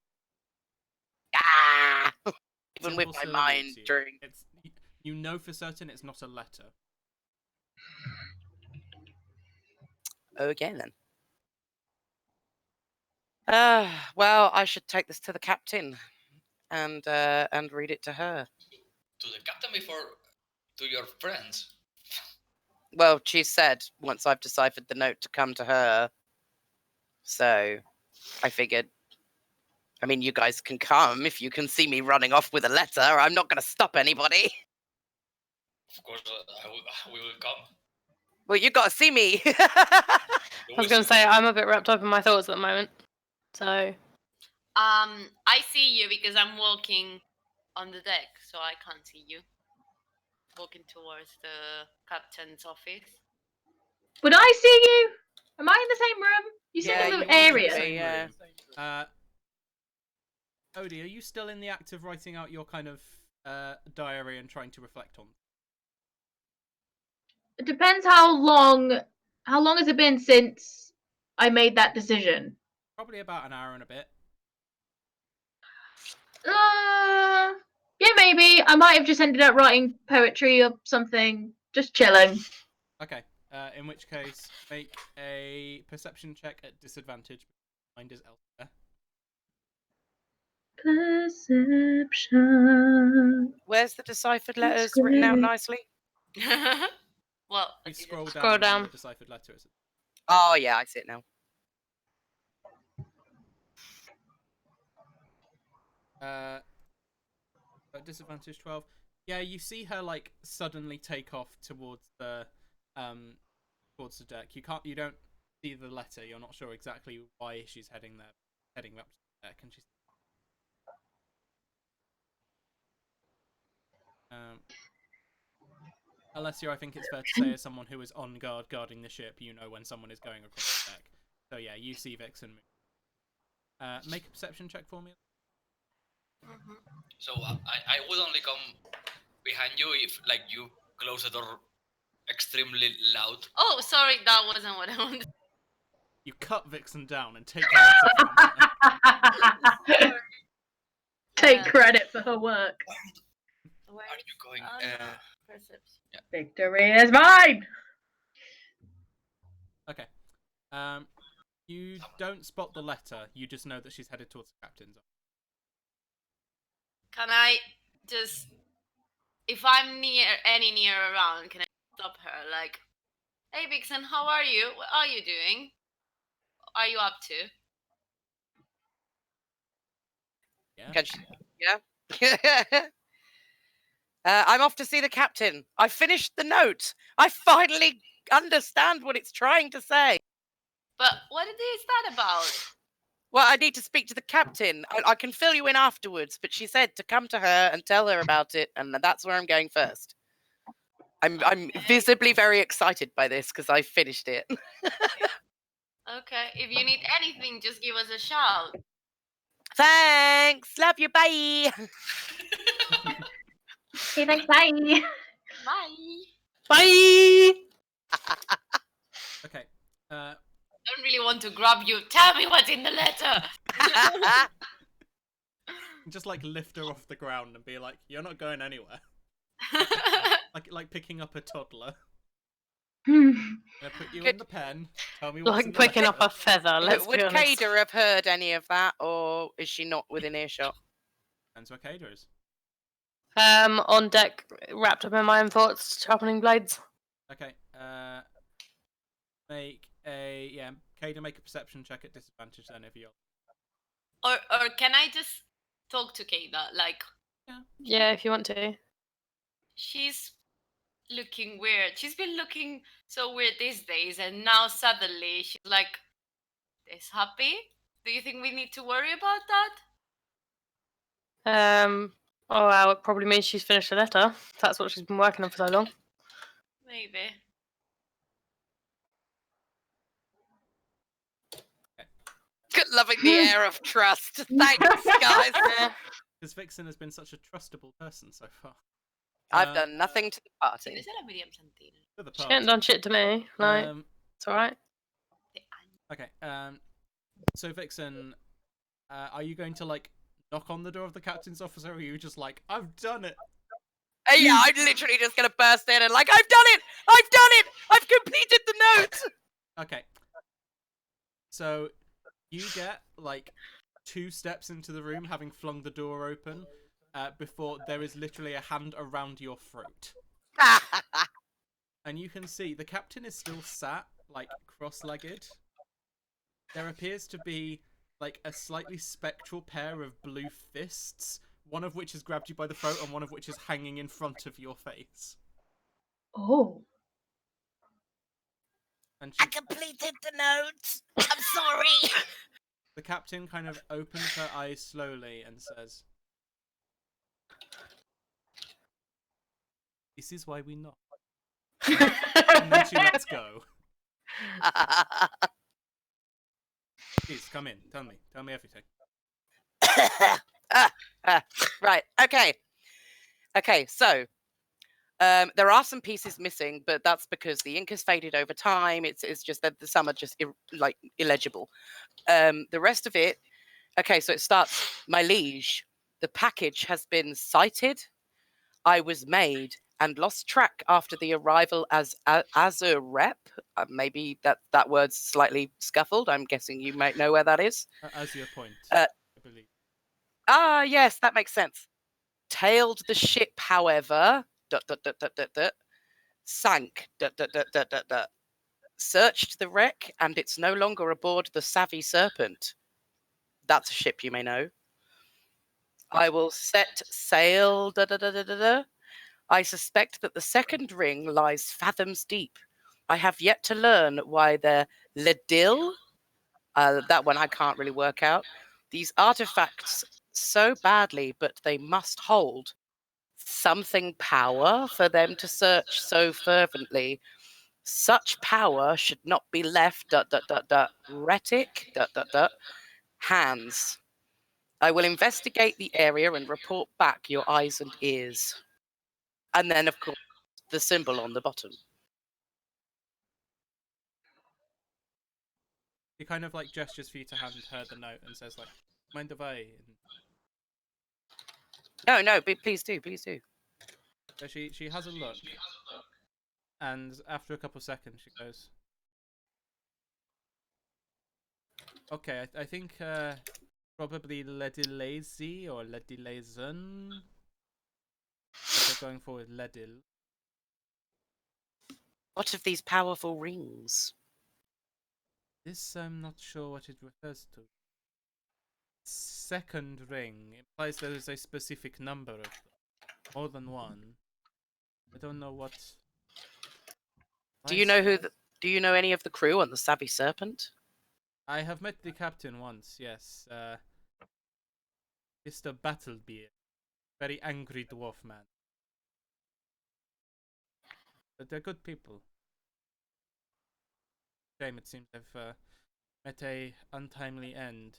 Ah! Even with Symbol my still mind eludes you. during. You know for certain it's not a letter. Okay then. Well, I should take this to the captain and read it to her. To the captain before to your friends. Well, she said once I've deciphered the note to come to her. So I figured, I mean, you guys can come if you can see me running off with a letter. I'm not going to stop anybody. Of course, we will come. Well, you got to see me. I was going to say, I'm a bit wrapped up in my thoughts at the moment. So. I see you because I'm walking on the deck, so I can't see you. Walking towards the captain's office. Would I see you? Am I in the same room? You Yeah, seem in you the are in area. the same Yeah. Odie, are you still in the act of writing out your kind of diary and trying to reflect on? It depends how long has it been since I made that decision? Probably about an hour and a bit. Yeah, maybe. I might have just ended up writing poetry or something. Just chilling. Okay. In which case, make a perception check at disadvantage. Mind is elsewhere. Perception. Where's the deciphered letters written out nicely? Well, You scroll Scroll down. down. The deciphered letter. Oh, yeah, I see it now. Disadvantage 12. Yeah, you see her like suddenly take off towards the deck. You don't see the letter. You're not sure exactly why she's heading up to the deck, and she's unless I think it's fair to say, as someone who is on guard guarding the ship, you know when someone is going across the deck. So yeah, you see Vixen move. Make a perception check for me. So I would only come behind you if like you close the door extremely loud. Oh, sorry, that wasn't what I wanted. You cut Vixen down and take the letter from her. Take Yeah. credit for her work. Where Are you going? oh, no. Perception. Victory is mine. Okay. You don't spot the letter. You just know that she's headed towards the captain's office. Can I just, if I'm near around, can I stop her? Like, hey Vixen, how are you? What are you doing? What are you up to? Yeah. Can she- yeah. I'm off to see the captain. I finished the note. I finally understand what it's trying to say. But what is that about? Well, I need to speak to the captain. I can fill you in afterwards, but she said to come to her and tell her about it, and that's where I'm going first. I'm visibly very excited by this because I finished it. Okay, if you need anything, just give us a shout. Thanks. Love you. Bye. Okay, thanks. Bye. Bye. Bye. Okay. I don't really want to grab you. Tell me what's in the letter. Just like lift her off the ground and be like, "You're not going anywhere." Like picking up a toddler. Gonna put you in the pen. Tell me what's in Like the picking up letter. a feather. Let's Would be honest. Kader have heard any of that, or is she not within earshot? Depends where Kader is. On deck, wrapped up in my own thoughts, sharpening blades. Okay. Make a Kader, make a perception check at disadvantage then if you're. or can I just talk to Kayla? Like, Yeah, if you want to. she's looking weird. She's been looking so weird these days, and now suddenly she's like this happy. Do you think we need to worry about that? Oh well, it probably means she's finished the letter. That's what she's been working on for so long. Maybe. Loving the air of trust. Thanks, guys. Because Vixen has been such a trustable person so far. I've done nothing to the party. For the She party. ain't done shit to me. Like, it's alright. Okay. So Vixen, are you going to like knock on the door of the captain's office, or are you just like, "I've done it"? Yeah, I'm literally just gonna burst in and like, I've done it! I've done it! I've completed the note! Okay. So you get like 2 steps into the room, having flung the door open, before there is literally a hand around your throat. And you can see the captain is still sat, like, cross-legged. There appears to be, like, a slightly spectral pair of blue fists, one of which has grabbed you by the throat and one of which is hanging in front of your face. Oh. And I completed the note! I'm sorry! the captain kind of opens her eyes slowly and says, "This is why we knock." And then she lets go. Please, come in. Tell me everything. Right, okay, so there are some pieces missing, but that's because the ink has faded over time. It's just that some are just illegible. The rest of it, okay, so it starts, my liege, the package has been sighted. I was made and lost track after the arrival as a rep. Maybe that word's slightly scuffled. I'm guessing you might know where that is. As your point, I believe. Ah, yes, that makes sense. Tailed the ship, however, sank, searched the wreck, and it's no longer aboard the Savvy Serpent. That's a ship you may know. I will set sail, I suspect that the second ring lies fathoms deep. I have yet to learn why the Ledil, that one I can't really work out, these artifacts so badly, but they must hold something power for them to search so fervently. Such power should not be left, retic, hands. I will investigate the area and report back your eyes and ears. And then, of course, the symbol on the bottom. She kind of like gestures for you to hand her the note and says like, "Mind if I?" And No, please do, please do. so she has a look, and after a couple seconds, she goes, "Okay, I think probably Ledilese or Ledilezen, but they're going for Ledil." What of these powerful rings? This I'm not sure what it refers to. Second ring implies there is a specific number of them, more than one. I don't know what. Do you know do you know any of the crew on the Savvy Serpent? I have met the captain once. Yes, Mr. Battlebeard, very angry dwarf man. But they're good people. Shame it seems they've met a untimely end.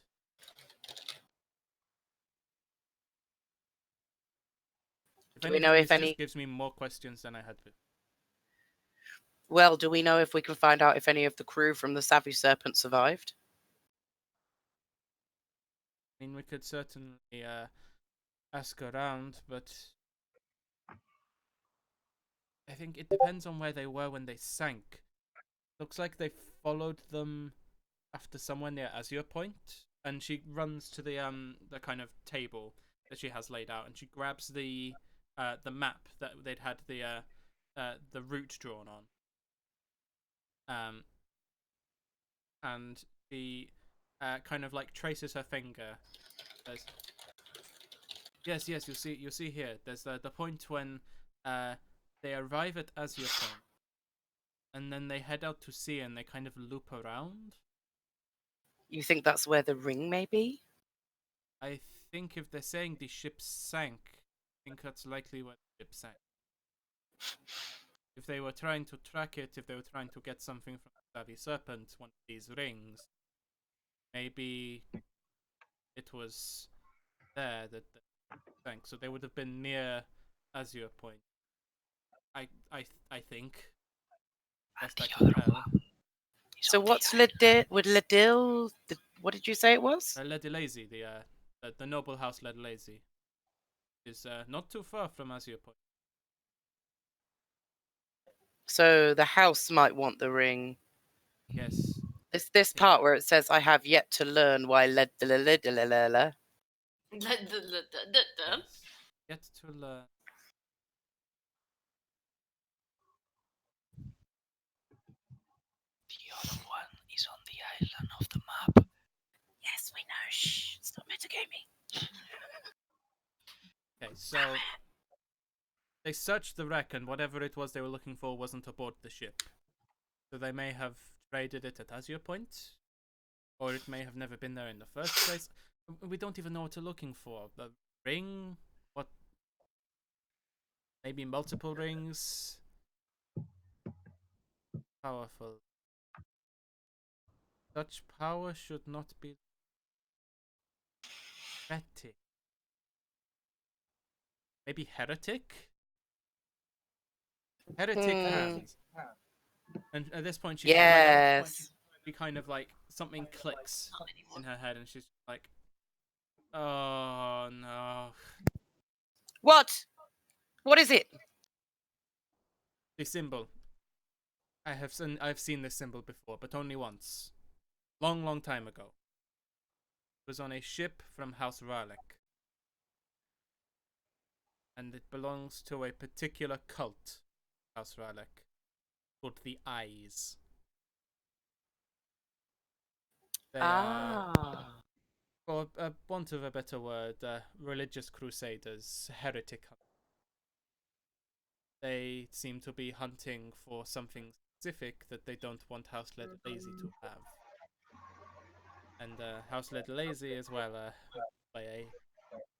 If Do we anything, know this if any? just gives me more questions than I had before. Well, do we know if we can find out if any of the crew from the Savvy Serpent survived? I mean, we could certainly ask around, but I think it depends on where they were when they sank. Looks like they followed them after somewhere near Azure Point, and she runs to the kind of table that she has laid out, and she grabs the map that they'd had the route drawn on. And she kind of like traces her finger. Says, yes, you'll see here. There's the point when they arrive at Azure Point, and then they head out to sea, and they kind of loop around. You think that's where the ring may be? I think if they're saying the ship sank, I think that's likely where the ship sank. If they were trying to track it, if they were trying to get something from the Savvy Serpent, one of these rings, maybe it was there that sank. So they would have been near Azure Point. I think. Best I can tell. So what's Ledil? What did you say it was? Ledilese, the noble house Ledilese, is not too far from Azure Point. So the house might want the ring. Yes. This part where it says, "I have yet to learn why Yes. Yet to learn. The other one is on the island of the map. Yes, we know. Shh, stop metagaming. Okay, so they searched the wreck, and whatever it was they were looking for wasn't aboard the ship. So they may have traded it at Azure Point, or it may have never been there in the first place. We don't even know what they're looking for. The ring? What? Maybe multiple rings? Powerful. Such power should not be heretic. Maybe heretic? Heretic hands. And at this point, Yes. she kind of like something clicks in her head, and she's like, "Oh no!" What? What is it? The symbol. I've seen this symbol before, but only once. Long time ago. It was on a ship from House Ralek. And it belongs to a particular cult, House Ralek, called the Eyes. They are, for want of a better word, religious crusaders, heretic hunters. They seem to be hunting for something specific that they don't want House Lazy to have. And House Lazy as well, by a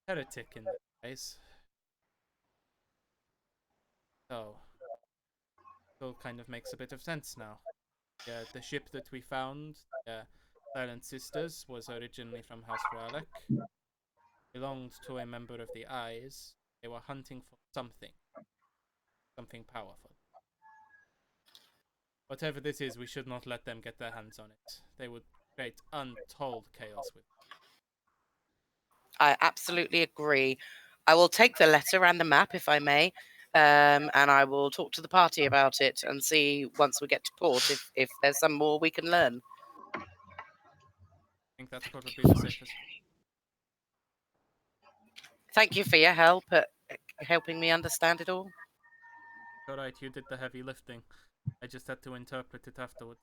heretic in this case. So, it all kind of makes a bit of sense now. The ship that we found, Silent Sisters, was originally from House Ralek. Belonged to a member of the Eyes. They were hunting for something powerful. Whatever this is, we should not let them get their hands on it. They would create untold chaos with. I absolutely agree. I will take the letter and the map, if I may, and I will talk to the party about it and see once we get to port if there's some more we can learn. I think that's probably the safest. Thank you for your help at helping me understand it all. Alright, you did the heavy lifting. I just had to interpret it afterwards.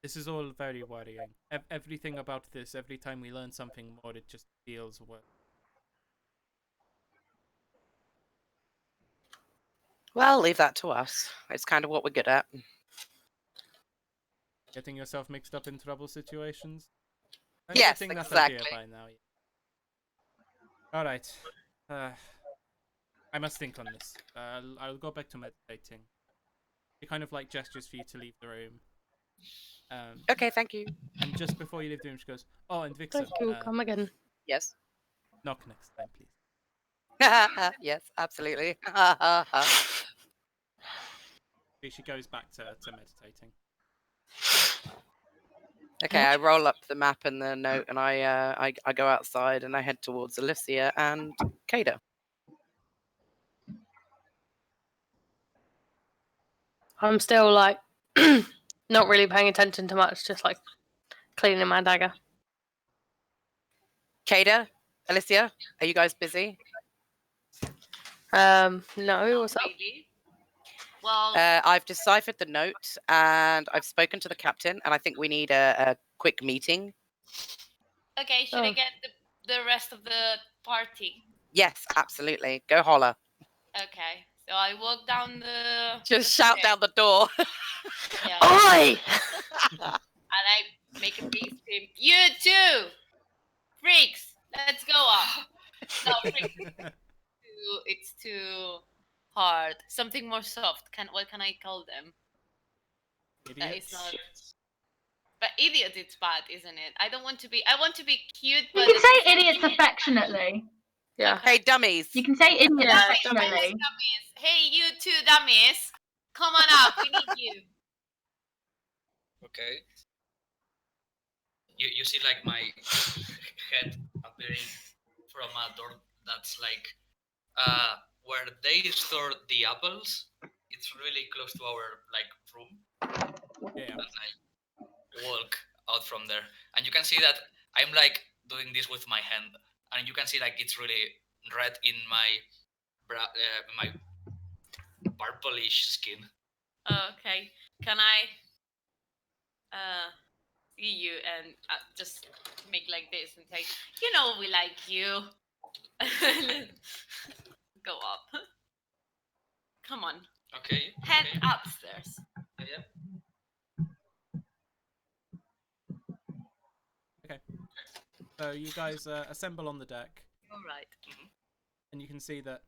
This is all very worrying. Everything about this, every time we learn something more, it just feels worse. Well, leave that to us. It's kind of what we're good at. Getting yourself mixed up in trouble situations? I'm Yes, getting that exactly. idea by now. Alright. I must think on this. I'll go back to meditating. He kind of like gestures for you to leave the room. Okay, thank you. And just before you leave the room, she goes, "Oh, and Vixen, Thank you. Come again. Yes. knock next time, please." Yes, absolutely. She goes back to meditating. Okay, I roll up the map and the note, and I go outside and I head towards Alicia and Kada. I'm still like not really paying attention to much, just like cleaning my dagger. Kada, Alicia, are you guys busy? No, Not what's up? really. Well, I've deciphered the note and I've spoken to the captain, and I think we need a quick meeting. okay, should I Oh. get the rest of the party? Yes, absolutely. Go holler. Okay, so I walk down the. Just shout down the door. Yeah. Oi! And I make a big scream. You too, freaks! Let's go up. No, freaks. It's too hard. Something more soft. What can I call them? That is Idiots. not. But idiot, it's bad, isn't it? I don't want to be. I want to be cute, You but can say idiots affectionately. Yeah. Hey, dummies. You can say idiots Dummies, affectionately. dummies. Hey, you two dummies, come on up. We need you. Okay. You see like my head appearing from a door that's like where they store the apples. It's really close to our like room. Yeah. And I walk out from there, and you can see that I'm like doing this with my hand, and you can see like it's really red in my my purplish skin. Okay. Can I see you and just make like this and say, you know, we like you. Go up. Come on. Okay. Head okay. upstairs. Yeah. Okay. So you guys assemble on the deck, All right. and you can see that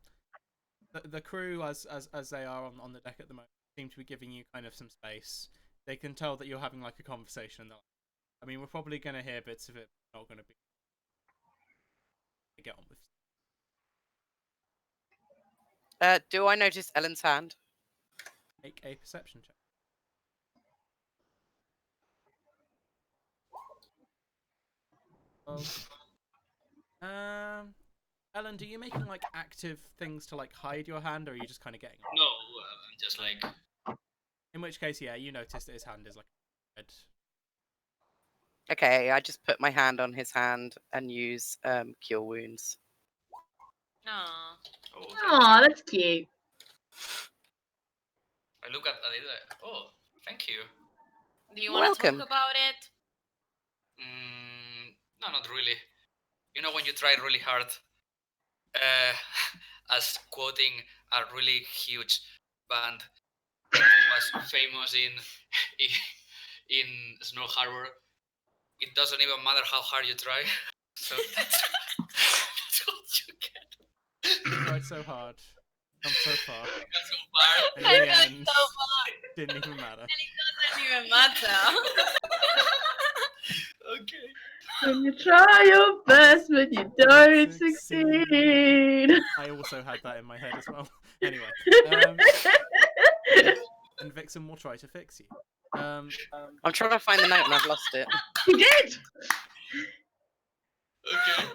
the crew, as they are on the deck at the moment, seem to be giving you kind of some space. They can tell that you're having like a conversation. And they're like, I mean, we're probably going to hear bits of it. But not going to be. Get on with. Do I notice Ellen's hand? Make a perception check. Ellen, are you making like active things to like hide your hand, or are you just kind of getting? No, I'm just like. In which case, yeah, you notice that his hand is like red. Okay, I just put my hand on his hand and use cure wounds. Aww. Oh, okay. Aw, that's cute. I look at it like, oh, thank you. Do you want to talk Welcome. about it? No, not really. You know when you try really hard, as quoting a really huge band that was famous in Snow Harbor. It doesn't even matter how hard you try. So that's what you get. You tried so hard, come so far, I got so far. and I in the got end, so far. didn't even matter. And it doesn't even matter. Okay. When you try your best, but you don't Succeed. succeed. I also had that in my head as well. Anyway, and Vixen will try to fix you. I'm trying to find the note and I've lost it. You did. Okay.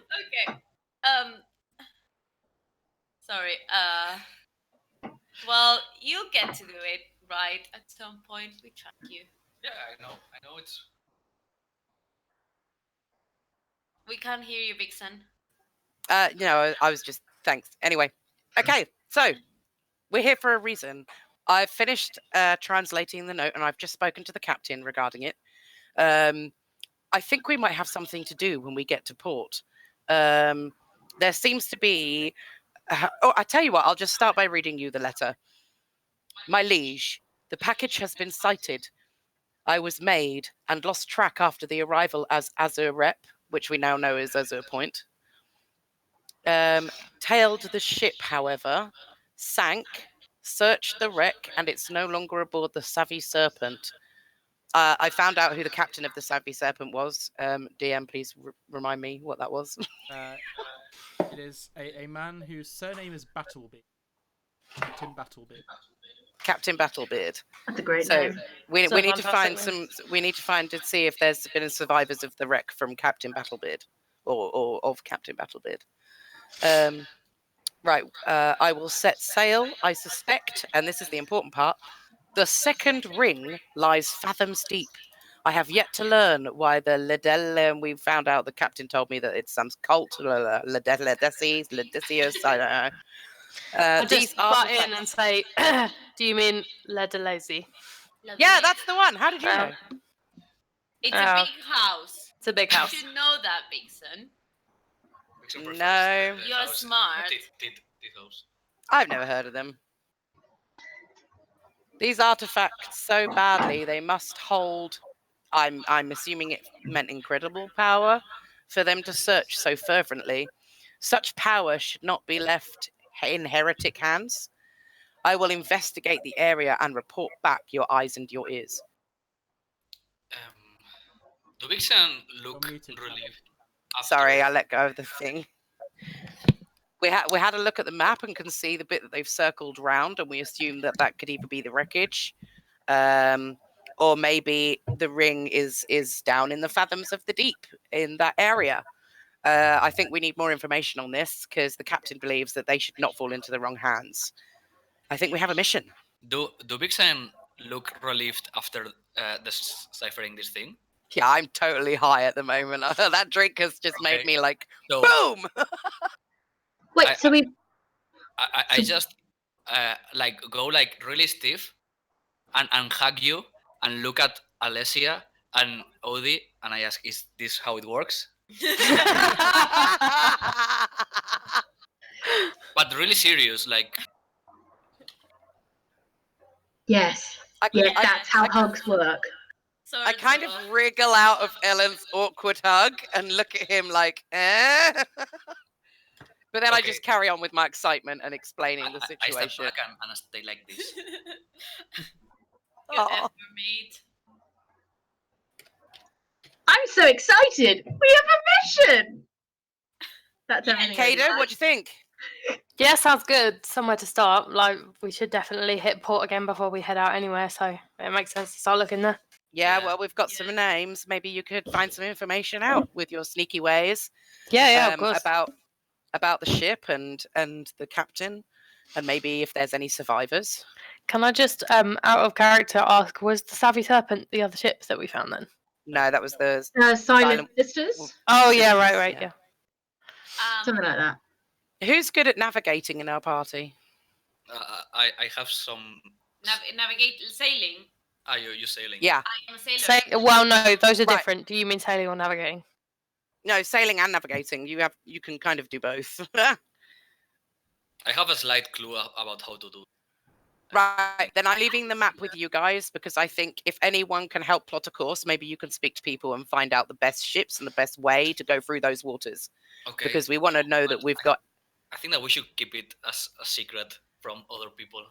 Okay. Sorry. Well, you'll get to do it, right? At some point, we track you. Yeah, I know it's. We can't hear you, Vixen. I was just thanks. Anyway, okay, so we're here for a reason. I've finished translating the note and I've just spoken to the captain regarding it. I think we might have something to do when we get to port. There seems to be. I tell you what, I'll just start by reading you the letter. My liege, the package has been sighted. I was made and lost track after the arrival as Azure Rep, which we now know is Azure Point. Tailed the ship, however, sank, searched the wreck, and it's no longer aboard the Savvy Serpent. I found out who the captain of the Savvy Serpent was. DM, please remind me what that was. It is a man whose surname is Battlebeard. Captain Battlebeard. Captain Battlebeard. That's a great So name. we So need to find fantastic some. We need to find to see if there's been survivors of the wreck from Captain Battlebeard, or of Captain Battlebeard. Right. I will set sail. I suspect, and this is the important part. The second ring lies fathoms deep. I have yet to learn why the Ledelle. We found out the captain told me that it's some cult, Ledesius. I don't know. I These just butt in artifacts. and say, do you mean Ledelazy? Yeah, that's the one. How did you Oh. know? It's Oh. a big house. It's a big You house. should know that, Vixen. Vixen prefers No. the You're house- smart. the house. I've never heard of them. These artifacts so badly they must hold. I'm assuming it meant incredible power for them to search so fervently. Such power should not be left in heretic hands. I will investigate the area and report back your eyes and your ears. Do Vixen look You're muted, relieved? Sorry, I let go of the thing. We had a look at the map and can see the bit that they've circled round, and we assume that could either be the wreckage, or maybe the ring is down in the fathoms of the deep in that area. I think we need more information on this because the captain believes that they should not fall into the wrong hands. I think we have a mission. Do Vixen look relieved after deciphering this thing? Yeah, I'm totally high at the moment. That drink has just made Okay. me like, So boom! Wait, I- so we I just like go like really stiff and hug you and look at Alessia and Odie and I ask, is this how it works? But really serious, like yes, I, yes, I- that's how I- hugs work. Sort I kind of wriggle out of Ellen's awkward hug and look at him like, eh? But then I Okay. just carry on with my excitement and explaining the I step situation. back and I stay like this. Good Aw. effort, mate. I'm so excited. We have a mission. That's Yeah, everything. Kato, what do you think? Yeah, sounds good. Somewhere to start. Like, we should definitely hit port again before we head out anywhere, so it makes sense to start looking there. Yeah, Yeah. well, we've got some names. Maybe you could find some information out with your sneaky ways Yeah, of course. about the ship and the captain, and maybe if there's any survivors. Can I just, out of character, ask, was the Savvy Serpent the other ships that we found then? No, that was the Silent Silent- Sisters, Oh, yeah, right, Yeah. yeah. something like that. Who's good at navigating in our party? I have some. Navigate sailing. You sailing? Yeah, I am a sailor. Well, no, those are Right. different. Do you mean sailing or navigating? no, sailing and navigating. You can kind of do both. I have a slight clue about how to do. Right, then I'm leaving the map with you guys because I think if anyone can help plot a course, maybe you can speak to people and find out the best ships and the best way to go through those waters. Okay. Because we want to know that we've got. I think that we should keep it as a secret from other people.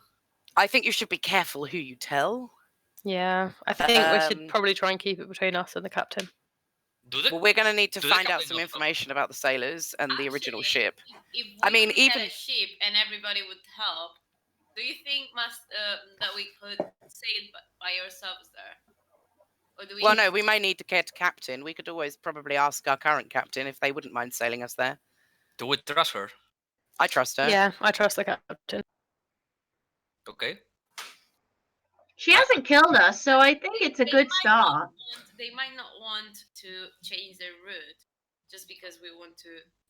I think you should be careful who you tell. Yeah, I think we should Um, probably try and keep it between us and the captain. Do the Well, we're going to need to Do they find out captain some know? information about the sailors and the original Actually, ship. If we I mean, could get even- a ship and everybody would help, do you think that we could sail by ourselves there? Or do we? Well, no, we may need to get a captain. We could always probably ask our current captain if they wouldn't mind sailing us there. Do we trust her? I trust her. Yeah, I trust the captain. Okay. She hasn't killed us, so I think it's a They good might not start. They might not want to change their route just because we want to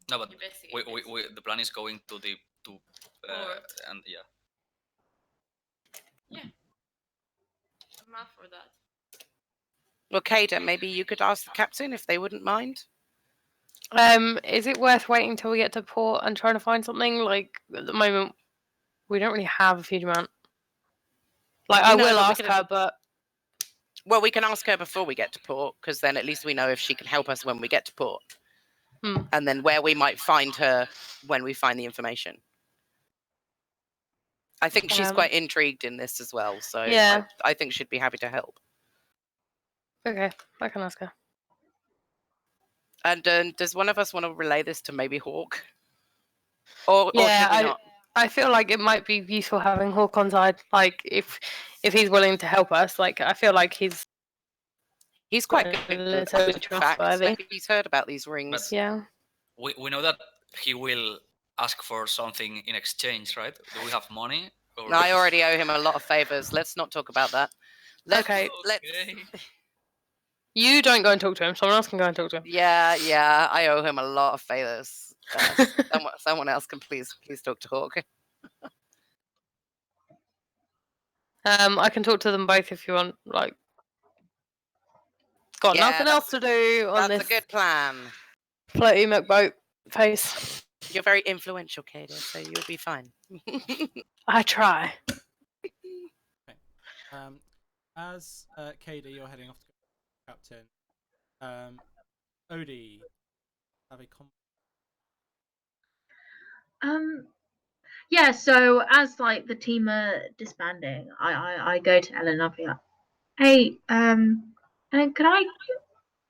No, but investigate. the plan is going to Port. and yeah. I'm up for that. Well, Kada, maybe you could ask the captain if they wouldn't mind. Is it worth waiting till we get to port and trying to find something? Like at the moment, we don't really have a huge amount. Like I No, will but we ask could- her, but Well, we can ask her before we get to port, because then at least we know if she can help us when we get to port. And then where we might find her when we find the information. I think she's quite intrigued in this as well, so Yeah. I think she'd be happy to help. okay, I can ask her. And does one of us want to relay this to maybe Hawk? Or Yeah, should we not? I feel like it might be useful having Hawk on side. Like if he's willing to help us, like I feel like he's quite a good little with facts. trustworthy. Maybe he's heard about these rings. Yeah. We know that he will ask for something in exchange, right? Do we have money? Or... No, I already owe him a lot of favors. Let's not talk about that. Okay. Let's. You don't go and talk to him. Someone else can go and talk to him. Yeah, I owe him a lot of favors. Someone else can please talk to Hawk. I can talk to them both if you want. Like, got Yeah, nothing else to do on That's this a good plan. floaty McBoat face. You're very influential, Kada, so you'll be fine. I try. As Kada, you're heading off to Captain. Odie, have a Yeah, so as like the team are disbanding, I go to Ellen and I'll be like, hey, Ellen, can I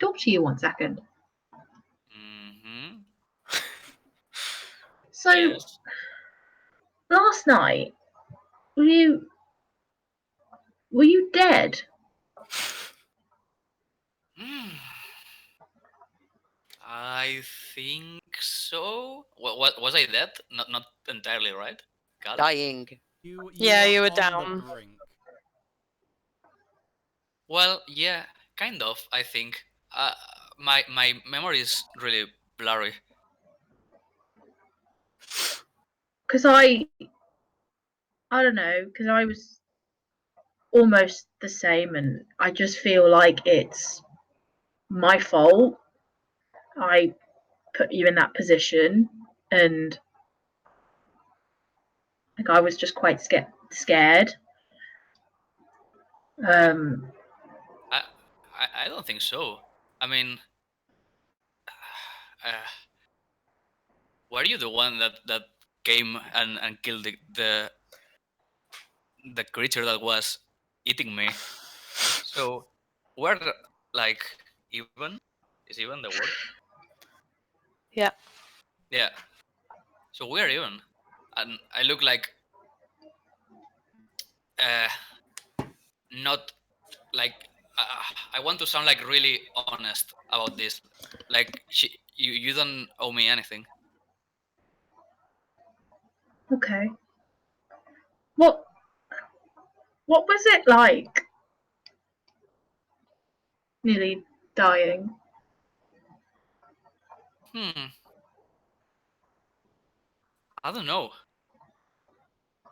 talk to you 1 second? Mm-hmm. So Yes. last night, were you dead? I think so. What was I dead? Not entirely, right? Gal? Dying. You Yeah, you were on the down. brink. Well, yeah, kind of. I think. My memory is really blurry. Because I don't know, because I was almost the same, and I just feel like it's my fault. I put you in that position, and like I was just quite scared. I don't think so. I mean, were you the one that came and killed the creature that was eating me? So we're like even? Is even the word? Yeah. Yeah. So we're even, and I look like not like I want to sound like really honest about this. Like you don't owe me anything. Okay. What was it like? Nearly dying. I don't know.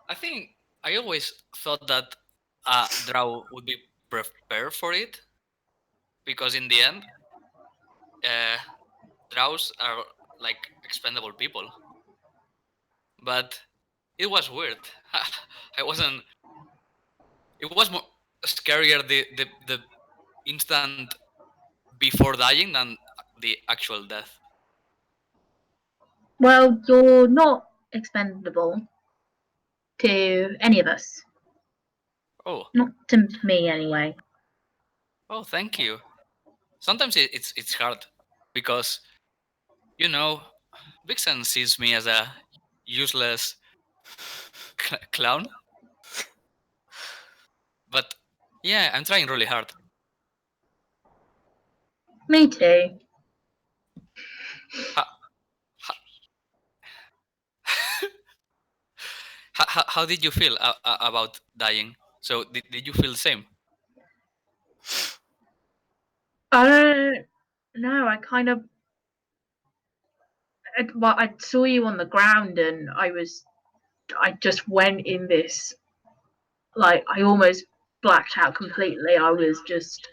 I think I always thought that Drow would be prepared for it, because in the end, Drows are like expendable people. But it was weird. I wasn't. It was more scarier the instant before dying than the actual death. Well, you're not expendable to any of us. Oh, Not to me, anyway. oh, thank you. Sometimes it's hard because, you know, Vixen sees me as a useless clown. But yeah, I'm trying really hard. Me too. How did you feel about dying? So did you feel the same? I don't know. I kind of. Well, I saw you on the ground, and I just went in this. Like, I almost blacked out completely. I was just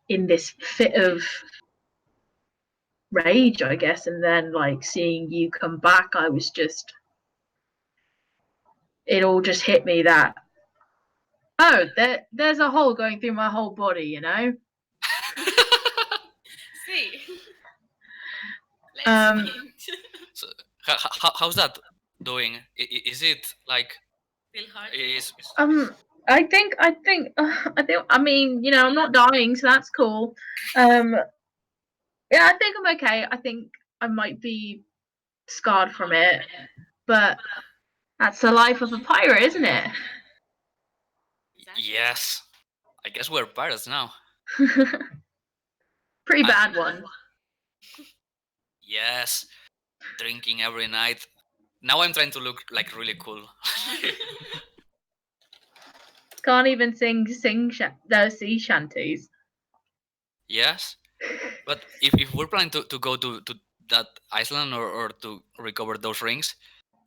in this fit of rage, I guess, and then like seeing you come back, I was just. It all just hit me that. Oh, there's a hole going through my whole body, you know. See. Let's Um, see. So how's that doing? Is it like Still hard. is I mean, you know, I'm not dying, so that's cool. Yeah, I think I'm okay. I think I might be scarred from it, but that's the life of a pirate, isn't it? yes? I guess we're pirates now. Pretty I- bad one. Yes, drinking every night. Now I'm trying to look like really cool. Can't even sing sea shanties. Yes, but if we're planning to go to that island or to recover those rings,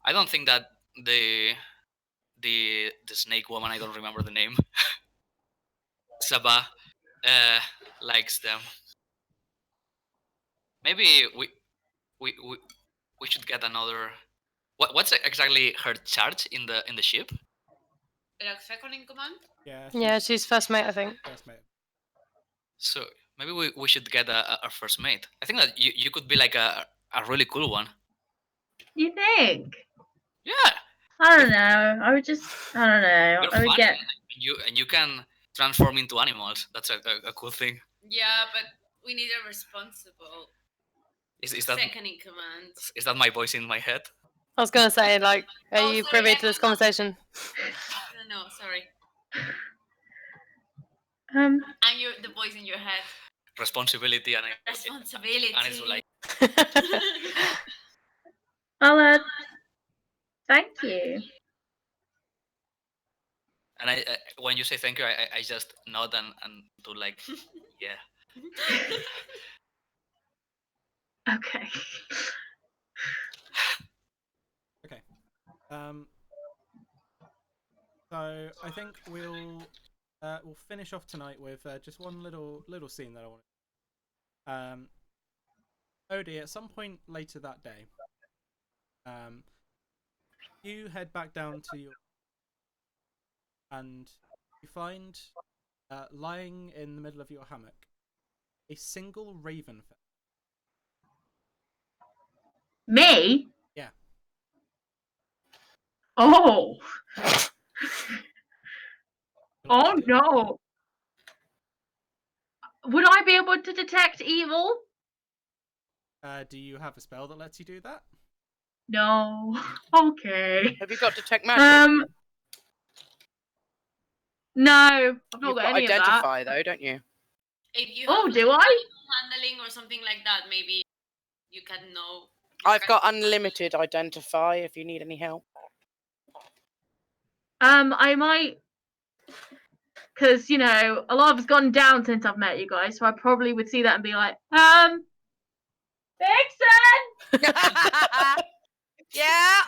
I don't think that the snake woman, I don't remember the name, Saba, likes them. Maybe we we, we should get another. What's exactly her charge in the ship? Like second in command? Yeah. Yeah, she's first mate, I think. First mate. So maybe we should get a first mate. I think that you could be like a really cool one. You think? Yeah, I don't know. I don't know. you're I would funny, get. and you can transform into animals. That's a cool thing. Yeah, but we need a responsible Is that second in command. is that my voice in my head? I was gonna say, like, are Oh, you sorry, privy I to this forgot. conversation? No, sorry. Um. And the voice in your head. Responsibility and Responsibility. and it's like I'll. Thank you. and I when you say thank you, I just nod and do like yeah. Okay. Okay. So I think we'll finish off tonight with just one little scene that I want. Odie, at some point later that day, you head back down to your and you find lying in the middle of your hammock a single raven feather. Me? Yeah. Oh. Would you like Oh to do? no. Would I be able to detect evil? Do you have a spell that lets you do that? No. Okay. Have you got detect magic? No, I've not You've got got any of that. identify though, don't you? If you Oh, have do I? handling or something like that, maybe you can know. I've got unlimited identify if you need any help. I might, because you know a lot has gone down since I've met you guys, so I probably would see that and be like, Vixen, Yeah.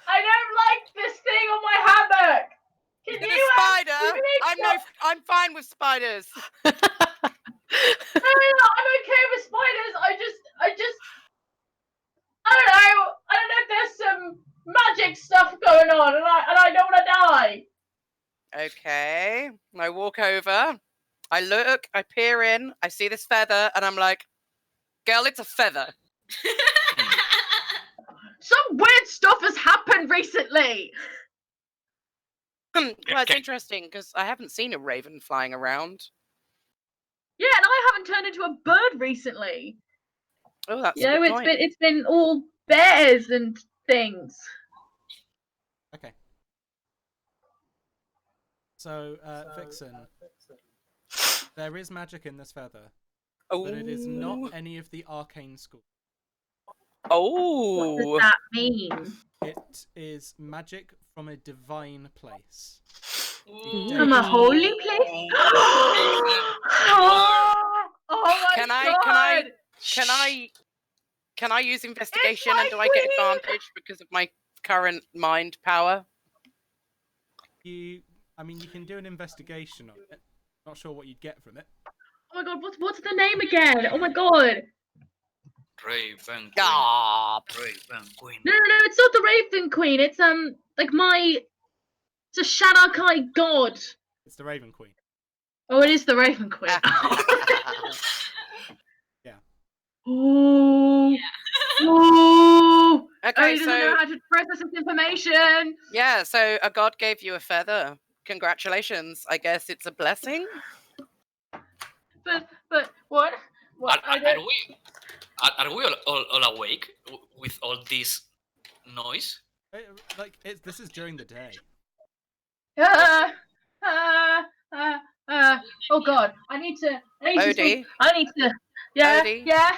I don't like this thing on my hammock. Can The you spider. make I'm fine with spiders. No, I'm okay with spiders. I just, I don't know if there's some magic stuff going on, and I don't want to die. Okay. I walk over. I look. I peer in. I see this feather, and I'm like, "Girl, it's a feather." Some weird stuff has happened recently. Well, it's interesting because I haven't seen a raven flying around. Yeah, and I haven't turned into a bird recently. Oh, that's You a know, good point. it's been all bears and things. Okay. So, Vixen, There is magic in this feather, Oh. but it is not any of the arcane schools. What does Oh. that mean? It is magic from a divine place. From a holy place? Oh my Can god! Can I use investigation my and do I get queen! advantage because of my current mind power? You can do an investigation on it. Not sure what you'd get from it. Oh my god, what's the name again? Oh my god! Raven Queen. Ah, Raven Queen. No, it's not the Raven Queen. It's it's a Shanakai god. It's the Raven Queen. Oh, it is the Raven Queen. Yeah. Ooh. Ooh. Okay, He doesn't know how to process this information. yeah, so a god gave you a feather. Congratulations. I guess it's a blessing. But what? What? Are we all awake with all this noise? This is during the day. Oh god, I need to Odie? sleep. I need to. Yeah, Odie? yeah.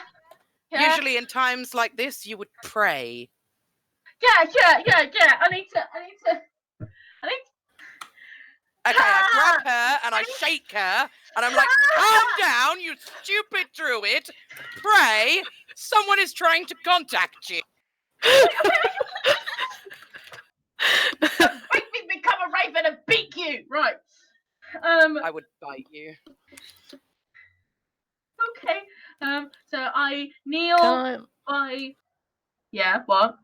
Usually in times like this, you would pray. Yeah. I need to. Okay, I grab her and I shake her and I'm like, calm down, you stupid druid. Pray. Someone is trying to contact you. Make me become a raven and beat you. Right. I would bite you. Okay. So I kneel Can I... by. Yeah. What?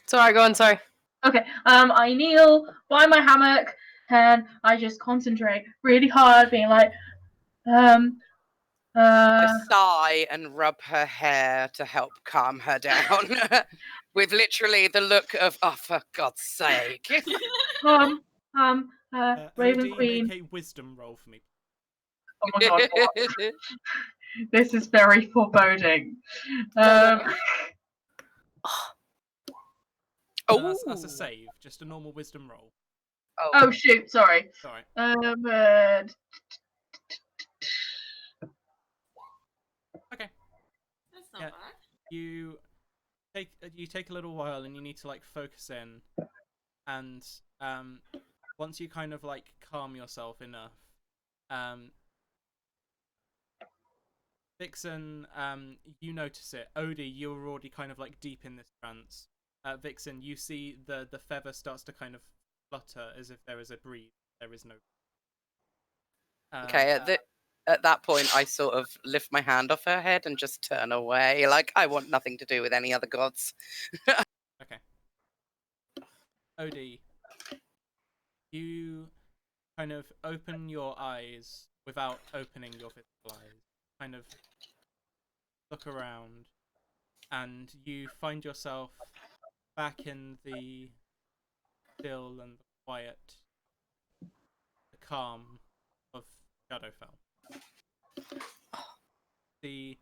Sorry, go on. Sorry. Okay. I kneel by my hammock and I just concentrate really hard, being like, I sigh and rub her hair to help calm her down. With literally the look of, oh, for God's sake. Raven Odie, Queen. make a wisdom roll for me. Oh my god, what? This is very foreboding. That's a save, just a normal wisdom roll. Oh shoot, sorry. Sorry. Okay. That's not Yeah. bad. You take a little while and you need to focus in, and once you kind of calm yourself enough, Vixen, you notice it. Odie, you're already kind of deep in this trance. Vixen, you see the feather starts to kind of flutter as if there is a breeze. There is no. Okay, at that point, I sort of lift my hand off her head and just turn away. Like, I want nothing to do with any other gods. Okay. Odie, you kind of open your eyes without opening your physical eyes. Kind of look around, and you find yourself back in the still and the quiet, the calm of Shadowfell. The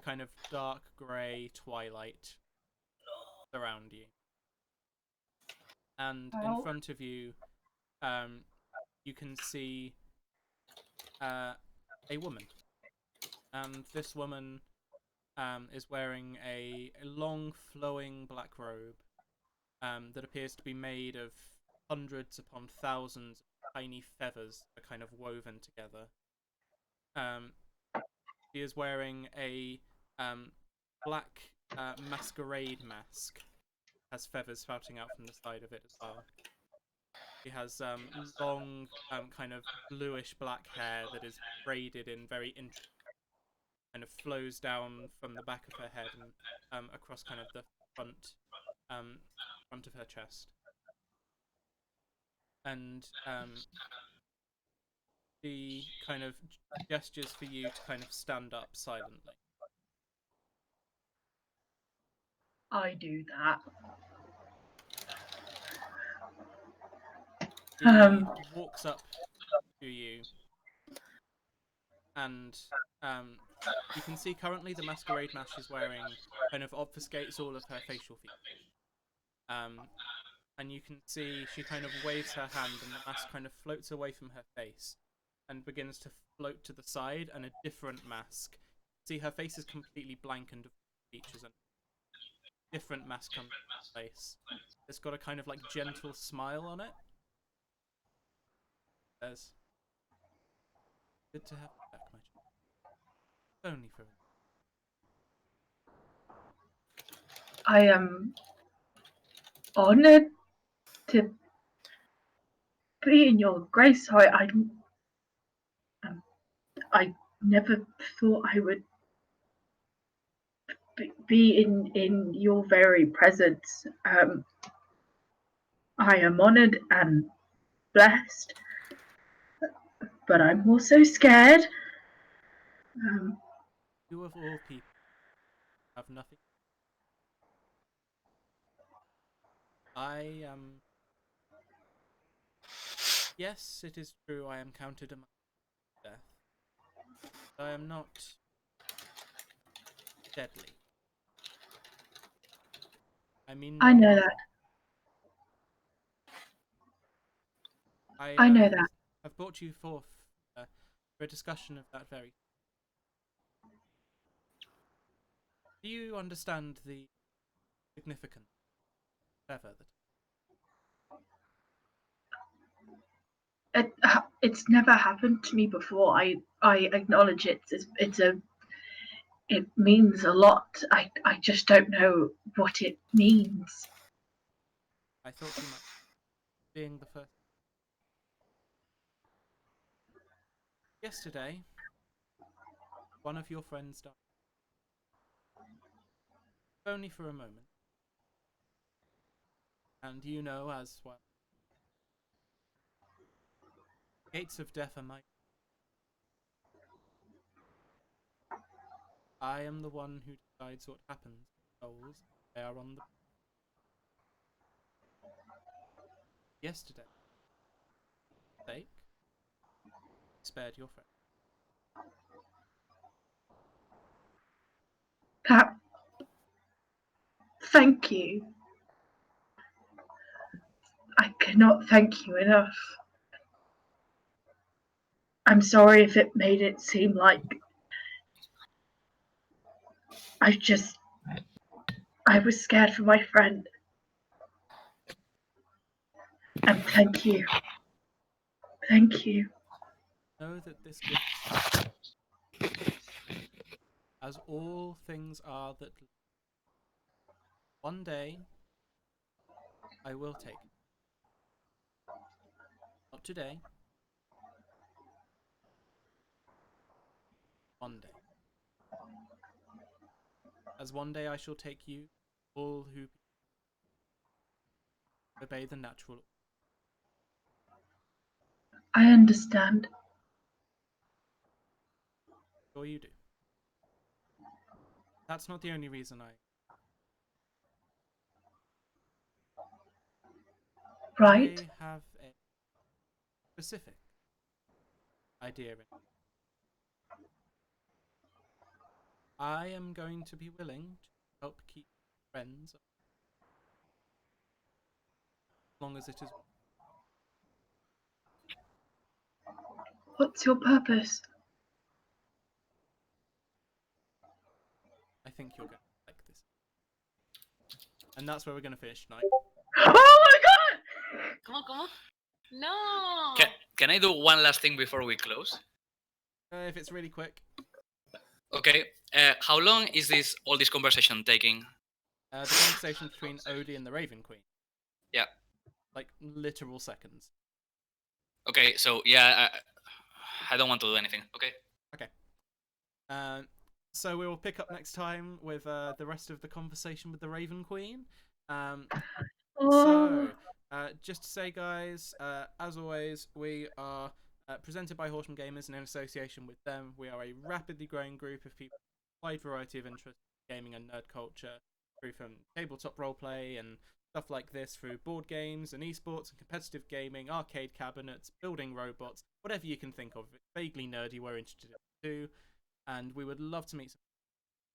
kind of dark grey twilight around you, and in front of you, you can see a woman, and this woman is wearing a long flowing black robe that appears to be made of hundreds upon thousands of tiny feathers that are kind of woven together. She is wearing a black masquerade mask, has feathers spouting out from the side of it as well. She has long kind of bluish black hair that is braided in very intricate, kind of flows down from the back of her head and across kind of the front of her chest. And she kind of gestures for you to kind of stand up silently. I do that. She walks up to you, and you can see currently the masquerade mask she's wearing kind of obfuscates all of her facial features. And you can see she kind of waves her hand, and the mask kind of floats away from her face, and begins to float to the side, and a different mask. See, her face is completely blankened of features, and a different mask comes to face. It's got a kind of like gentle smile on it. Says, "Good to have you back, my child. Only for I am honored to be in your grace. I never thought I would be in your very presence. I am honored and blessed, but I'm also scared. you of all people have nothing. I am. Yes, it is true. I am counted among death. I am not deadly. I mean, I no know harm. that. I I know that. have brought you forth for a discussion of that very. Do you understand the significance of ever that? It's never happened to me before. I acknowledge it. It means a lot. I just don't know what it means. I thought you might, being the first. Yesterday, one of your friends died. Only for a moment. And you know as well. Gates of death are mighty. I am the one who decides what happens to souls. They are on the. Yesterday, sake, spared your friend. Cap, thank you. I cannot thank you enough. I'm sorry if it made it seem like I was scared for my friend. And thank you. Thank you. Know that this gift, as all things are that one day I will take it. Not today. One day. As one day I shall take you, all who obey the natural. I understand. Sure you do. That's not the only reason Right? I have a specific idea. I am going to be willing to help keep friends as long as it is. What's your purpose? I think you're going to like this. And that's where we're going to finish tonight. Oh my god! Come on, come on. No. Can I do one last thing before we close? If it's really quick. Okay. How long is all this conversation taking? The conversation between Odie and the Raven Queen. Yeah. Like literal seconds. Okay, so yeah, I don't want to do anything. Okay. Okay. So we will pick up next time with the rest of the conversation with the Raven Queen. So, just to say, guys, as always, we are presented by Horseman Gamers and in association with them. We are a rapidly growing group of people with a wide variety of interests in gaming and nerd culture, through from tabletop roleplay and stuff like this, through board games and esports and competitive gaming, arcade cabinets, building robots, whatever you can think of. It's vaguely nerdy, we're interested in too, and we would love to meet some.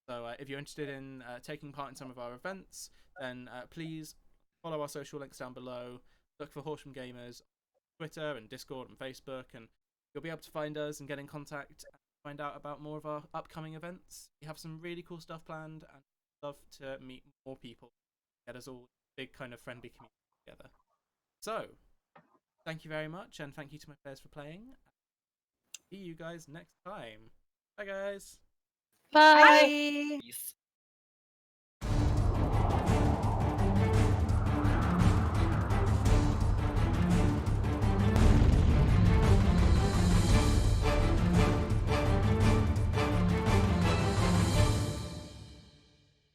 So if you're interested in taking part in some of our events, then please follow our social links down below. Look for Horsham Gamers on Twitter and Discord and Facebook, and you'll be able to find us and get in contact and find out about more of our upcoming events. We have some really cool stuff planned, and I'd love to meet more people, get us all a big kind of friendly community together. So, thank you very much, and thank you to my players for playing. See you guys next time. Bye, guys. Bye. Bye. Peace.